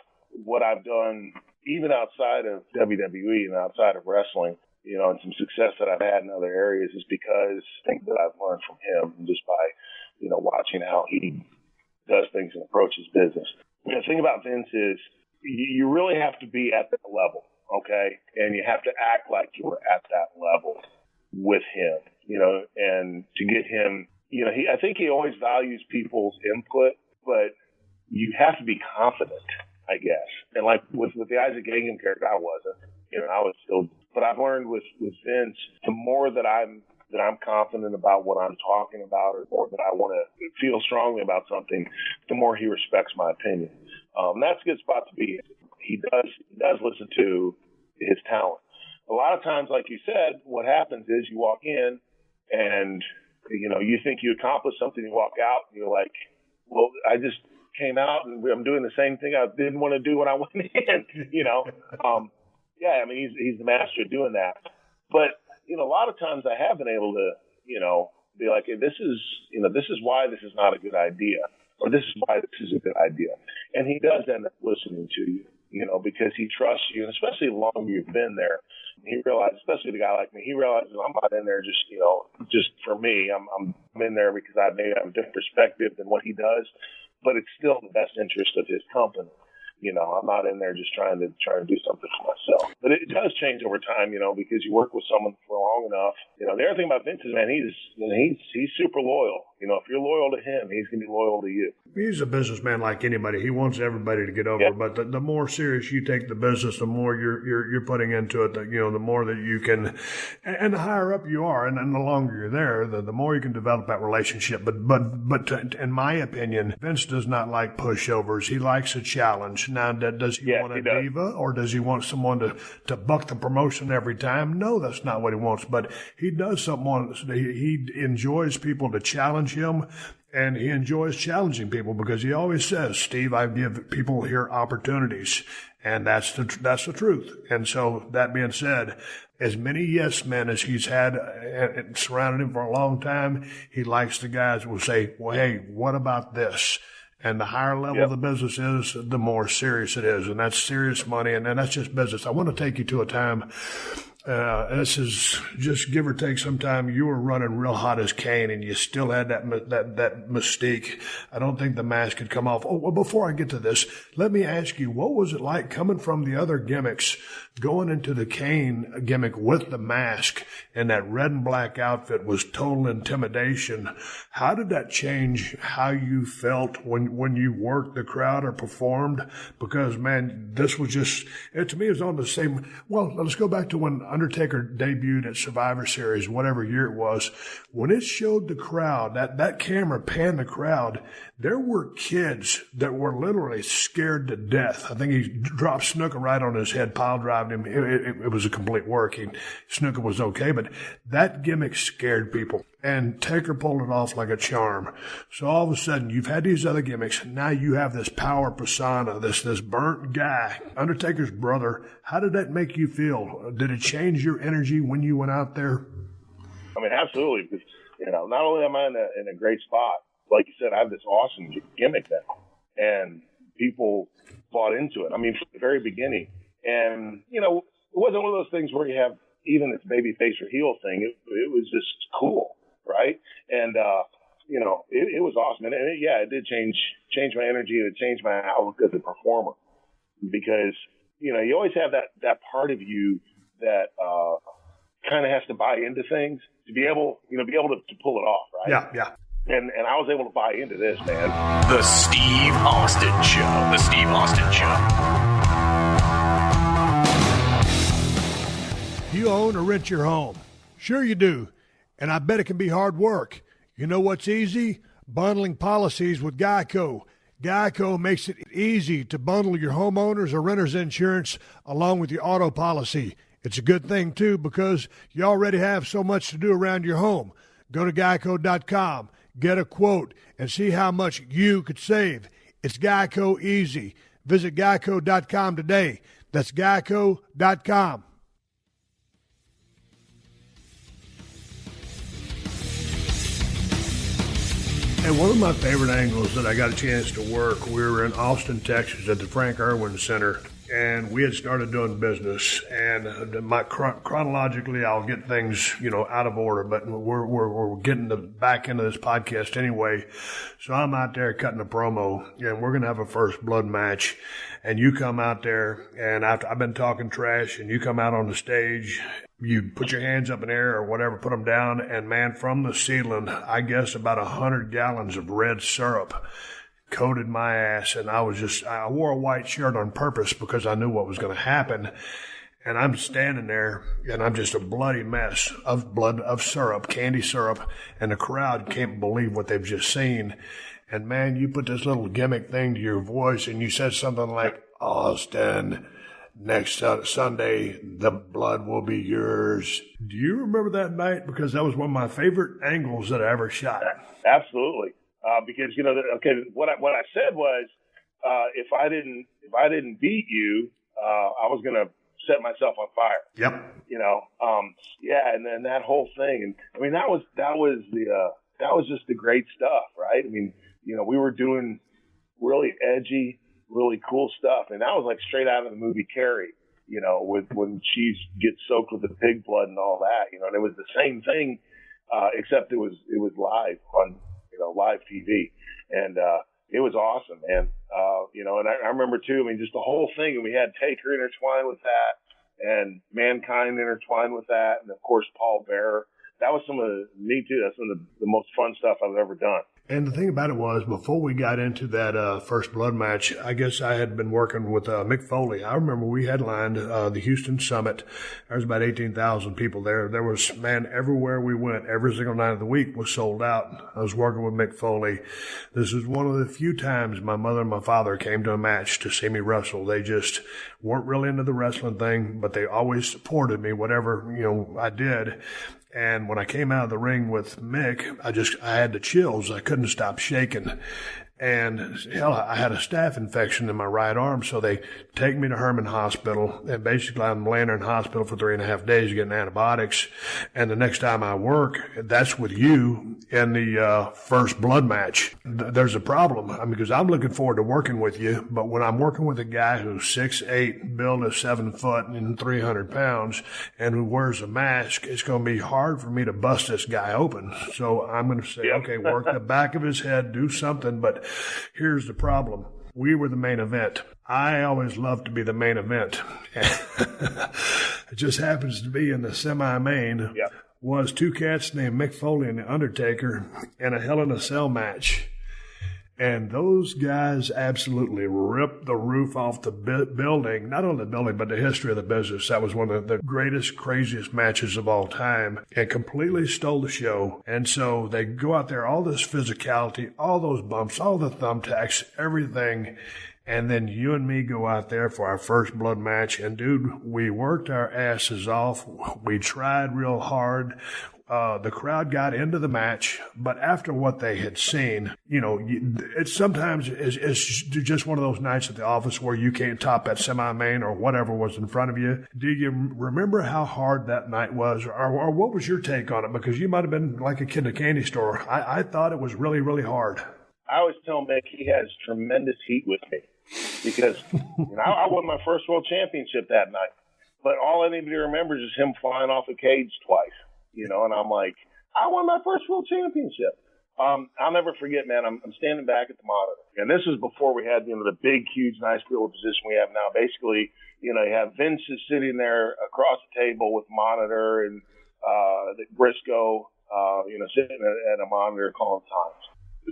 what I've done, even outside of WWE and outside of wrestling, and some success that I've had in other areas is because things that I've learned from him just by, watching how he does things and approaches business. The thing about Vince is you really have to be at that level, okay? And you have to act like you were at that level with him, and to get him, I think he always values people's input, but you have to be confident, I guess. And like with the Isaac Gangam character, I wasn't, I was still, but I've learned with Vince, the more that I'm confident about what I'm talking about, or that I want to feel strongly about something, the more he respects my opinion. That's a good spot to be in. He does listen to his talent. A lot of times, like you said, what happens is you walk in and, you think you accomplished something, you walk out, and you're like, well, I just came out and I'm doing the same thing I didn't want to do when I went in, Yeah, I mean, he's the master of doing that. But, a lot of times I have been able to, be like, hey, this is why this is not a good idea, or this is why this is a good idea. And he does end up listening to you, because he trusts you, and especially the longer you've been there. He realizes, especially the guy like me, he realizes I'm not in there just, just for me. I'm in there because I maybe have a different perspective than what he does, but it's still the best interest of his company. I'm not in there just trying to do something for myself. But it does change over time, because you work with someone for long enough. The other thing about Vince is, man, he's super loyal. If you're loyal to him, he's going to be loyal to you. He's a businessman like anybody. He wants everybody to get over. Yeah. But the more serious you take the business, the more you're putting into it. The more that you can, and the higher up you are, and the longer you're there, the more you can develop that relationship. But in my opinion, Vince does not like pushovers. He likes a challenge. Now, does he want a diva, or does he want someone to buck the promotion every time? No, that's not what he wants. But he does something. He enjoys people to challenge him, and he enjoys challenging people because he always says, Steve, I give people here opportunities, and that's the truth. And so that being said, as many yes men as he's had and surrounded him for a long time, he likes the guys who will say, well, hey, what about this? And the higher level of the business is, the more serious it is. And that's serious money, and that's just business. I want to take you to a time, this is just give or take some time, you were running real hot as Kane, and you still had that mystique. I don't think the mask could come off. Oh, well, before I get to this, let me ask you, what was it like coming from the other gimmicks, going into the Kane gimmick with the mask, and that red and black outfit was total intimidation? How did that change how you felt when you worked the crowd or performed? Because, man, this was just, to me, it was on the same, well, let's go back to when Undertaker debuted at Survivor Series, whatever year it was. When it showed the crowd, that camera panned the crowd, there were kids that were literally scared to death. I think he dropped Snooker right on his head, pile driving him. It was a complete work. Snooker was okay, but that gimmick scared people. And Taker pulled it off like a charm. So all of a sudden, you've had these other gimmicks. Now you have this power persona, this burnt guy, Undertaker's brother. How did that make you feel? Did it change your energy when you went out there? I mean, absolutely. Because, not only am I in a great spot, like you said, I have this awesome gimmick now. And people bought into it. I mean, from the very beginning. And, it wasn't one of those things where you have even this baby face or heel thing. It was just cool. Right. And, it was awesome. And it did change my energy, and it changed my outlook as a performer, because, you always have that part of you that, kind of has to buy into things to be able to pull it off. Right. Yeah. And I was able to buy into this, man. The Steve Austin Show. The Steve Austin Show. You own or rent your home? Sure you do. And I bet it can be hard work. You know what's easy? Bundling policies with Geico. Geico makes it easy to bundle your homeowners or renters insurance along with your auto policy. It's a good thing, too, because you already have so much to do around your home. Go to geico.com, get a quote, and see how much you could save. It's Geico easy. Visit geico.com today. That's geico.com. And one of my favorite angles that I got a chance to work, we were in Austin, Texas at the Frank Irwin Center, and we had started doing business. And chronologically, I'll get things, out of order, but we're getting back into this podcast anyway. So I'm out there cutting a promo, and we're going to have a first blood match. And you come out there, and after I've been talking trash, and you come out on the stage, you put your hands up in the air or whatever, put them down, and man, from the ceiling, I guess about 100 gallons of red syrup coated my ass, and I wore a white shirt on purpose because I knew what was going to happen. And I'm standing there, and I'm just a bloody mess of blood, of syrup, candy syrup, and the crowd can't believe what they've just seen. And man, you put this little gimmick thing to your voice, and you said something like, "Austin, next Sunday, the blood will be yours." Do you remember that night? Because that was one of my favorite angles that I ever shot. Absolutely. Because, what I said was, if I didn't beat you, I was going to set myself on fire. Yep. And then that whole thing. And I mean, that was just the great stuff, right? I mean, we were doing really edgy, really cool stuff. And that was like straight out of the movie Carrie, with when she gets soaked with the pig blood and all that, and it was the same thing, except it was live on, live TV. And, it was awesome, man. And I remember too, just the whole thing, and we had Taker intertwined with that and Mankind intertwined with that. And of course, Paul Bearer. That was that's some of the most fun stuff I've ever done. And the thing about it was, before we got into that first blood match, I guess I had been working with Mick Foley. I remember we headlined the Houston Summit. There was about 18,000 people there. There was, everywhere we went, every single night of the week was sold out. I was working with Mick Foley. This is one of the few times my mother and my father came to a match to see me wrestle. They just weren't really into the wrestling thing, but they always supported me, whatever, I did. And when I came out of the ring with Mick, I had the chills. I couldn't stop shaking. And hell, I had a staph infection in my right arm, so they take me to Herman Hospital, and basically I'm laying there in hospital for 3.5 days getting antibiotics. And the next time I work, that's with you in the first blood match. There's a problem, because I'm looking forward to working with you, but when I'm working with a guy who's 6'8", built is 7 foot and 300 pounds, and who wears a mask, it's going to be hard for me to bust this guy open. So I'm going to say, okay, work the back of his head, do something, but here's the problem. We were the main event. I always loved to be the main event. It just happens to be in the semi-main was two cats named Mick Foley and The Undertaker in a Hell in a Cell match. And those guys absolutely ripped the roof off the building, not only the building, but the history of the business. That was one of the greatest, craziest matches of all time, and completely stole the show. And so they go out there, all this physicality, all those bumps, all the thumbtacks, everything. And then you and me go out there for our first blood match. And dude, we worked our asses off. We tried real hard. The crowd got into the match, but after what they had seen, it's sometimes it's just one of those nights at the office where you can't top that semi-main or whatever was in front of you. Do you remember how hard that night was, or what was your take on it? Because you might have been like a kid in a candy store. I thought it was really, really hard. I always tell Mick he has tremendous heat with me because I won my first world championship that night, but all anybody remembers is him flying off a cage twice. And I'm like, I won my first world championship. I'll never forget, man. I'm standing back at the monitor, and this was before we had the big, huge, nice field position we have now. Basically, you have Vince is sitting there across the table with monitor, and Briscoe, sitting at a monitor calling times.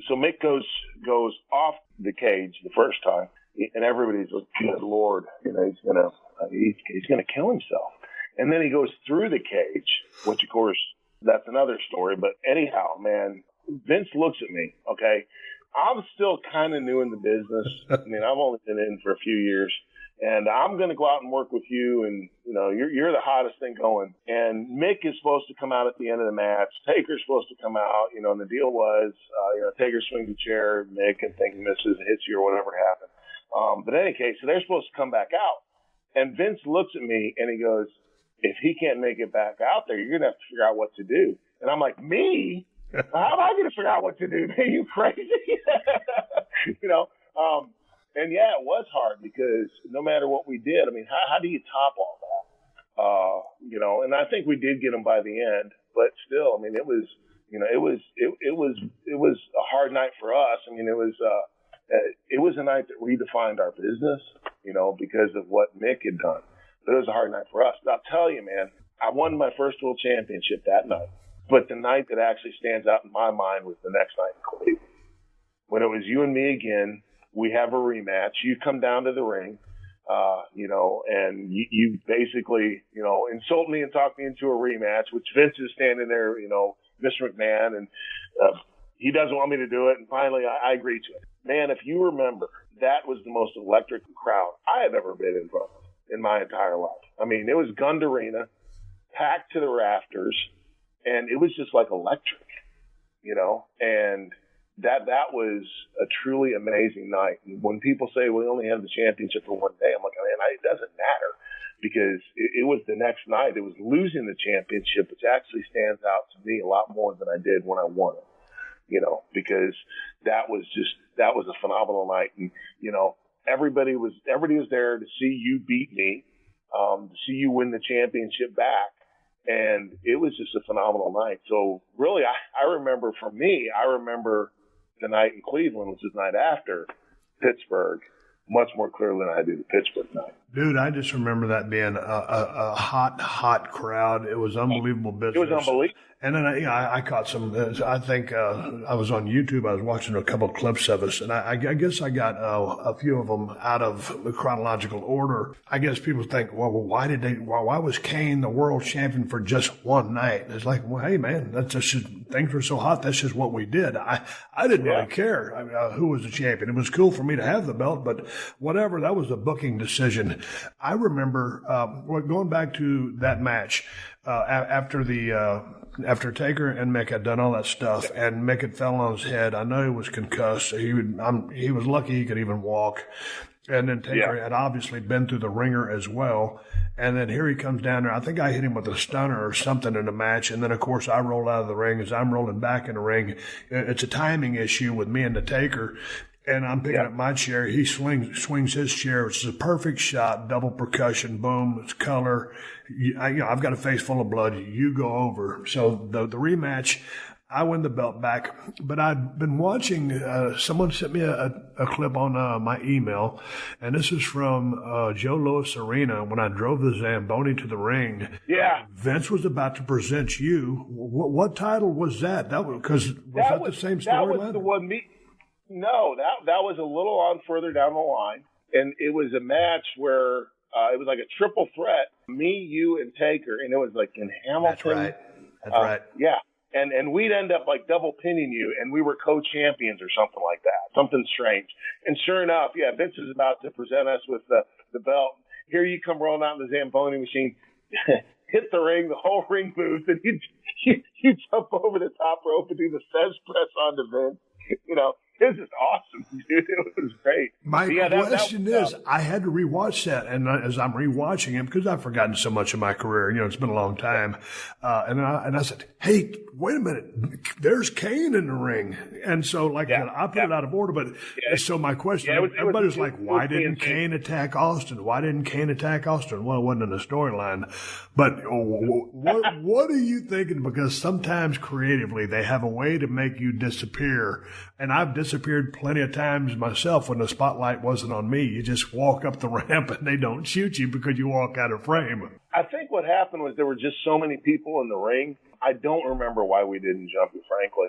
So Mick goes off the cage the first time, and everybody's like, "Good Lord, he's gonna kill himself." And then he goes through the cage, which, of course, that's another story. But anyhow, man, Vince looks at me, okay? I'm still kind of new in the business. I've only been in for a few years. and I'm going to go out and work with you, and you're the hottest thing going. And Mick is supposed to come out at the end of the match. Taker's supposed to come out, and the deal was, Taker swings the chair, Mick, and think misses, hits you or whatever happened. But in any case, so they're supposed to come back out, and Vince looks at me and he goes, "If he can't make it back out there, you're going to have to figure out what to do." And I'm like, "Me? How am I going to figure out what to do? Are you crazy?" And yeah, it was hard because no matter what we did, I mean, how do you top all that? And I think we did get him by the end, but still, I mean, it was a hard night for us. I mean, it was a night that redefined our business, because of what Mick had done. But it was a hard night for us. But I'll tell you, man, I won my first world championship that night. But the night that actually stands out in my mind was the next night in Cleveland, when it was you and me again. We have a rematch. You come down to the ring, and you basically, insult me and talk me into a rematch, which Vince is standing there, Mr. McMahon, and he doesn't want me to do it. And finally, I agree to it. Man, if you remember, that was the most electric crowd I have ever been in front of in my entire life. I mean, it was Gund Arena, packed to the rafters, and it was just like electric, and that was a truly amazing night. And when people say we only have the championship for one day, I'm like, man, it doesn't matter, because it was the next night. It was losing the championship, which actually stands out to me a lot more than I did when I won it, because that was a phenomenal night. And, everybody was there to see you beat me, to see you win the championship back. And it was just a phenomenal night. So really, I remember the night in Cleveland, which is the night after Pittsburgh, much more clearly than I do the Pittsburgh night. Dude, I just remember that being a hot crowd. It was unbelievable business. It was unbelievable. And then I caught some. I think I was on YouTube. I was watching a couple of clips of us, and I guess I got a few of them out of the chronological order. I guess people think, well, why was Kane the world champion for just one night? And it's like, well, hey man, that's just things were so hot. That's just what we did. I didn't really care who was the champion. It was cool for me to have the belt, but whatever. That was a booking decision. I remember going back to that match after Taker and Mick had done all that stuff, and Mick had fell on his head. I know he was concussed. He was lucky he could even walk. And then Taker had obviously been through the ringer as well. And then here he comes down there. I think I hit him with a stunner or something in the match. And then, of course, I roll out of the ring. As I'm rolling back in the ring, it's a timing issue with me and the Taker. And I'm picking up my chair. He swings his chair, which is a perfect shot, double percussion, boom, it's color. I've got a face full of blood. You go over. So the rematch, I win the belt back. But I'd been watching, someone sent me a clip on my email, and this is from Joe Louis Arena when I drove the Zamboni to the ring. Yeah. Vince was about to present you. What title was that? That was the same storyline? That was the one No, that was a little on further down the line, and it was a match where it was like a triple threat, me, you, and Taker, and it was like in Hamilton. That's right. Yeah, and we'd end up like double pinning you, and we were co-champions or something like that, something strange. And sure enough, Vince is about to present us with the belt. Here you come rolling out in the Zamboni machine, hit the ring, the whole ring moves, and you jump over the top rope and do the fez press onto Vince. It was just awesome, dude. It was great. My question is, I had to rewatch that, and as I'm rewatching it, because I've forgotten so much of my career, it's been a long time, and I said, hey, wait a minute, there's Kane in the ring. And so, I put it out of order, but so my question, everybody was like, why didn't Kane attack Austin? Why didn't Kane attack Austin? Well, it wasn't in the storyline. But what are you thinking? Because sometimes creatively, they have a way to make you disappear. And I've disappeared plenty of times myself when the spotlight wasn't on me. You just walk up the ramp and they don't shoot you because you walk out of frame. I think what happened was there were just so many people in the ring. I don't remember why we didn't jump you, frankly.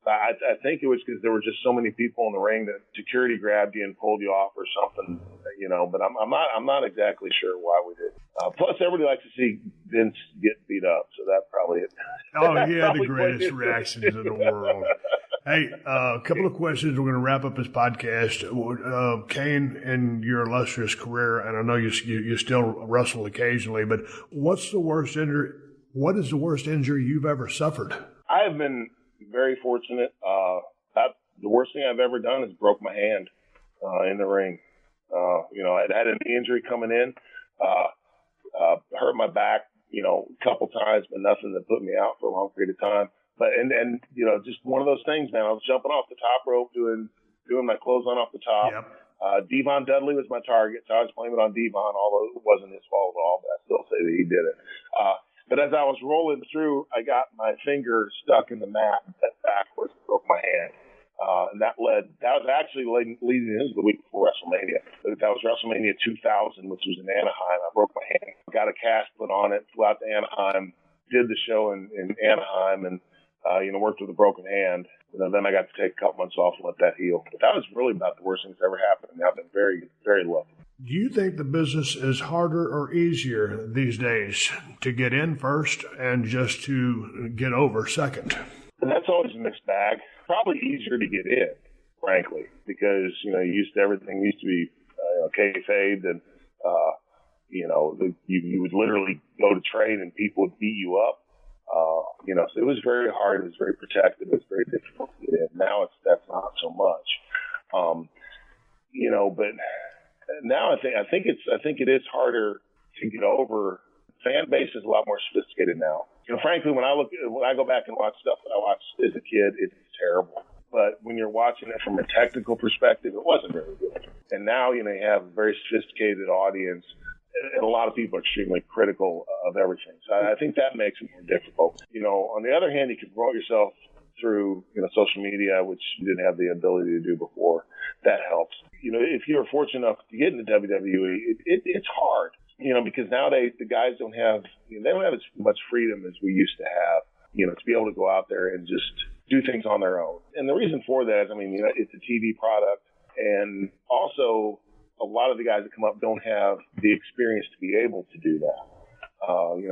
I think it was because there were just so many people in the ring that security grabbed you and pulled you off or something, but I'm not exactly sure why we did. Plus, everybody likes to see Vince get beat up, so that probably he had the greatest reactions in the world. Hey, a couple of questions. We're going to wrap up this podcast. Kane, in your illustrious career, and I know you still wrestle occasionally, but what is the worst injury you've ever suffered? I have been very fortunate. The worst thing I've ever done is broke my hand in the ring. I'd had an injury coming in, hurt my back, a couple times, but nothing that put me out for a long period of time. But and just one of those things, man. I was jumping off the top rope, doing my clothesline off the top. Yep. Devon Dudley was my target, so I was blaming it on Devon, although it wasn't his fault at all. But I still say that he did it. But as I was rolling through, I got my finger stuck in the mat and bent backwards, broke my hand. And that was actually leading into the week before WrestleMania. That was WrestleMania 2000, which was in Anaheim. I broke my hand, got a cast put on it, flew out to Anaheim, did the show in Anaheim, and worked with a broken hand. Then I got to take a couple months off and let that heal. But that was really about the worst thing that's ever happened. And I've been very, very lucky. Do you think the business is harder or easier these days to get in first and just to get over second? And that's always a mixed bag. Probably easier to get in, frankly, because, everything used to be kayfabed and, you would literally go to train and people would beat you up. So it was very hard. It was very protected. It was very difficult to get in. Now that's not so much. But now I think it is harder to get over. Fan base is a lot more sophisticated now. Frankly, when I go back and watch stuff that I watched as a kid, it's terrible. But when you're watching it from a technical perspective, it wasn't very good. And now, you have a very sophisticated audience, and a lot of people are extremely critical of everything. So I think that makes it more difficult. On the other hand, you can promote yourself through, social media, which you didn't have the ability to do before. That helps. If you're fortunate enough to get into WWE, it's hard. Because nowadays the guys don't have as much freedom as we used to have, to be able to go out there and just do things on their own. And the reason for that is, it's a TV product, and also a lot of the guys that come up don't have the experience to be able to do that.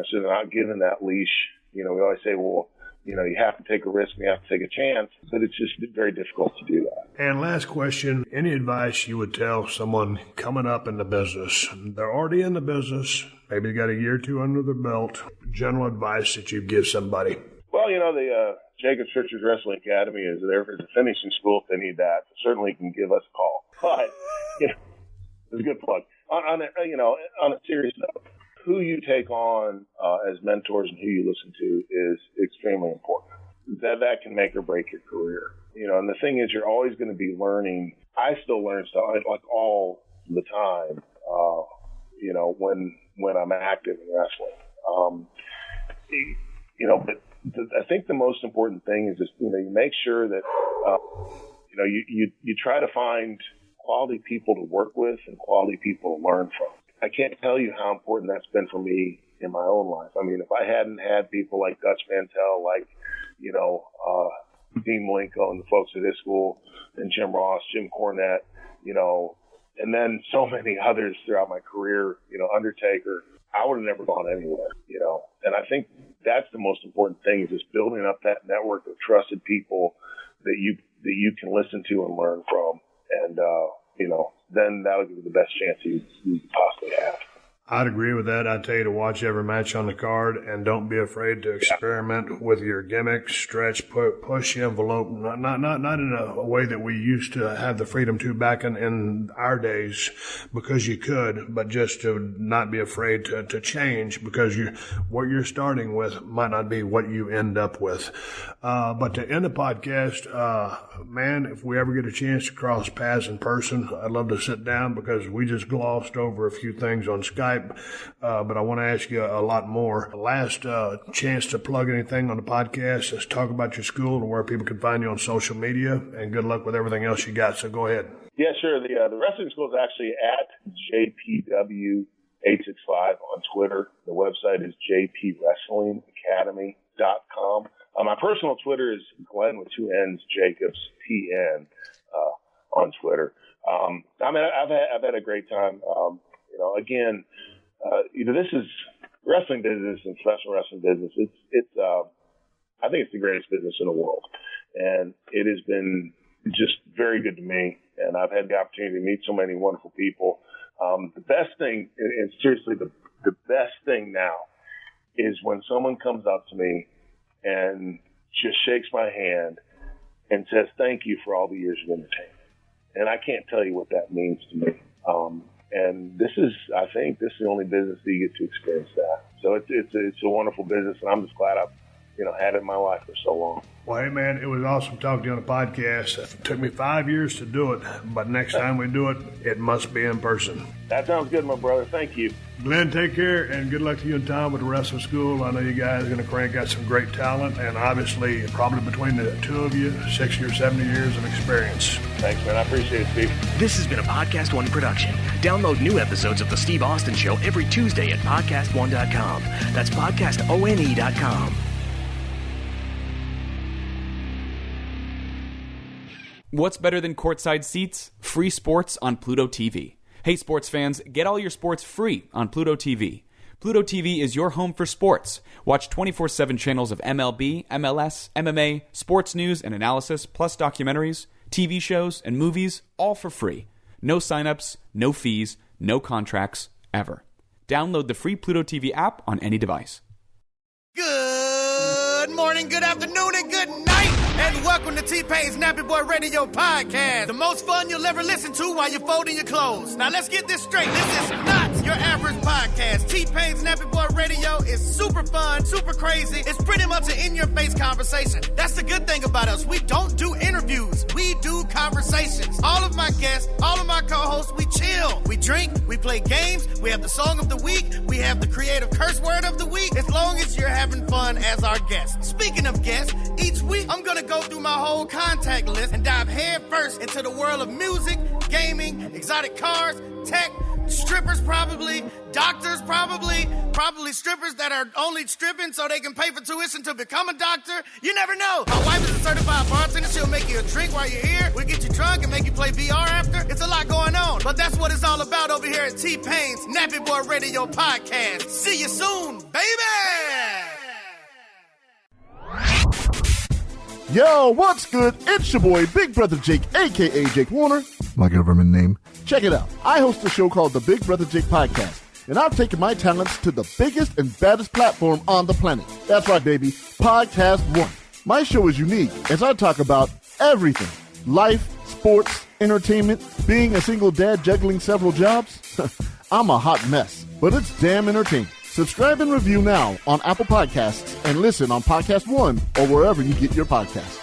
So they're not given that leash. We always say, well, you have to take a risk and you have to take a chance, but it's just very difficult to do that. And last question, any advice you would tell someone coming up in the business? They're already in the business, maybe they got a year or two under their belt. General advice that you'd give somebody? Well, the Jacobs Richards Wrestling Academy is there as a finishing school if they need that. Certainly can give us a call. But, it's a good plug. On a serious note, who you take on as mentors and who you listen to is extremely important. That can make or break your career. And the thing is, you're always going to be learning. I still learn stuff like all the time. When I'm active in wrestling. But I think the most important thing is just you make sure that you try to find quality people to work with and quality people to learn from. I can't tell you how important that's been for me in my own life. If I hadn't had people like Dutch Mantel, like, Dean Malenko and the folks at his school, and Jim Ross, Jim Cornette, and then so many others throughout my career, Undertaker, I would have never gone anywhere, And I think that's the most important thing, is just building up that network of trusted people that you can listen to and learn from. And, then that'll give you the best chance you possibly have. I'd agree with that. I'd tell you to watch every match on the card and don't be afraid to experiment with your gimmicks, stretch, push the envelope. Not in a way that we used to have the freedom to back in our days, because you could, but just to not be afraid to change, because what you're starting with might not be what you end up with. But to end the podcast, man, if we ever get a chance to cross paths in person, I'd love to sit down, because we just glossed over a few things on Skype. But I want to ask you a lot more. Last chance to plug anything on the podcast. Let's talk about your school and where people can find you on social media, and good luck with everything else you got. So go ahead. Yeah, sure. The wrestling school is actually at JPW865 on Twitter. The website is jpwrestlingacademy.com. My personal Twitter is Glenn with two N's, Jacobs, TN, on Twitter. I've had a great time. Again, this is wrestling business and professional wrestling business. It's I think it's the greatest business in the world. And it has been just very good to me. And I've had the opportunity to meet so many wonderful people. The best thing, and seriously, the best thing now is when someone comes up to me and just shakes my hand and says, thank you for all the years of entertainment. And I can't tell you what that means to me. And I think this is the only business that you get to experience that. So it's a wonderful business, and I'm just glad I've, had it in my life for so long. Well, hey, man, it was awesome talking to you on the podcast. It took me 5 years to do it, but next time we do it, it must be in person. That sounds good, my brother. Thank you. Glenn, take care, and good luck to you and Tom with the rest of school. I know you guys are going to crank out some great talent, and obviously, probably between the two of you, 60 or 70 years of experience. Thanks, man. I appreciate it, Steve. This has been a Podcast One production. Download new episodes of The Steve Austin Show every Tuesday at PodcastOne.com. That's PodcastOne.com. What's better than courtside seats? Free sports on Pluto TV. Hey sports fans, get all your sports free on Pluto TV. Pluto TV is your home for sports. Watch 24/7 channels of MLB, MLS, MMA, sports news and analysis, plus documentaries, TV shows, and movies, all for free. No signups, no fees, no contracts, ever. Download the free Pluto TV app on any device. Good morning, good afternoon, and good night. And welcome to T-Pain's Nappy Boy Radio Podcast. The most fun you'll ever listen to while you're folding your clothes. Now let's get this straight. This is not your average podcast. T-Pain's Nappy Boy Radio is super fun, super crazy. It's pretty much an in-your-face conversation. That's the good thing about us. We don't do interviews. We do conversations. All of my guests, all of my co-hosts, we chill. We drink, we play games. We have the song of the week. We have the creative curse word of the week. As long as you're having fun as our guest. Speaking of guests, each week I'm going to go through my whole contact list and dive head first into the world of music, gaming, exotic cars, tech, strippers probably, doctors probably strippers that are only stripping so they can pay for tuition to become a doctor. You never know. My wife is a certified bartender. She'll make you a drink while you're here. We'll get you drunk and make you play VR after. It's a lot going on. But that's what it's all about over here at T-Pain's Nappy Boy Radio Podcast. See you soon, baby! Yo, what's good? It's your boy, Big Brother Jake, a.k.a. Jake Warner, my government name. Check it out. I host a show called the Big Brother Jake Podcast, and I've taken my talents to the biggest and baddest platform on the planet. That's right, baby, PodcastOne. My show is unique as I talk about everything. Life, sports, entertainment, being a single dad juggling several jobs. I'm a hot mess, but it's damn entertaining. Subscribe and review now on Apple Podcasts and listen on PodcastOne or wherever you get your podcasts.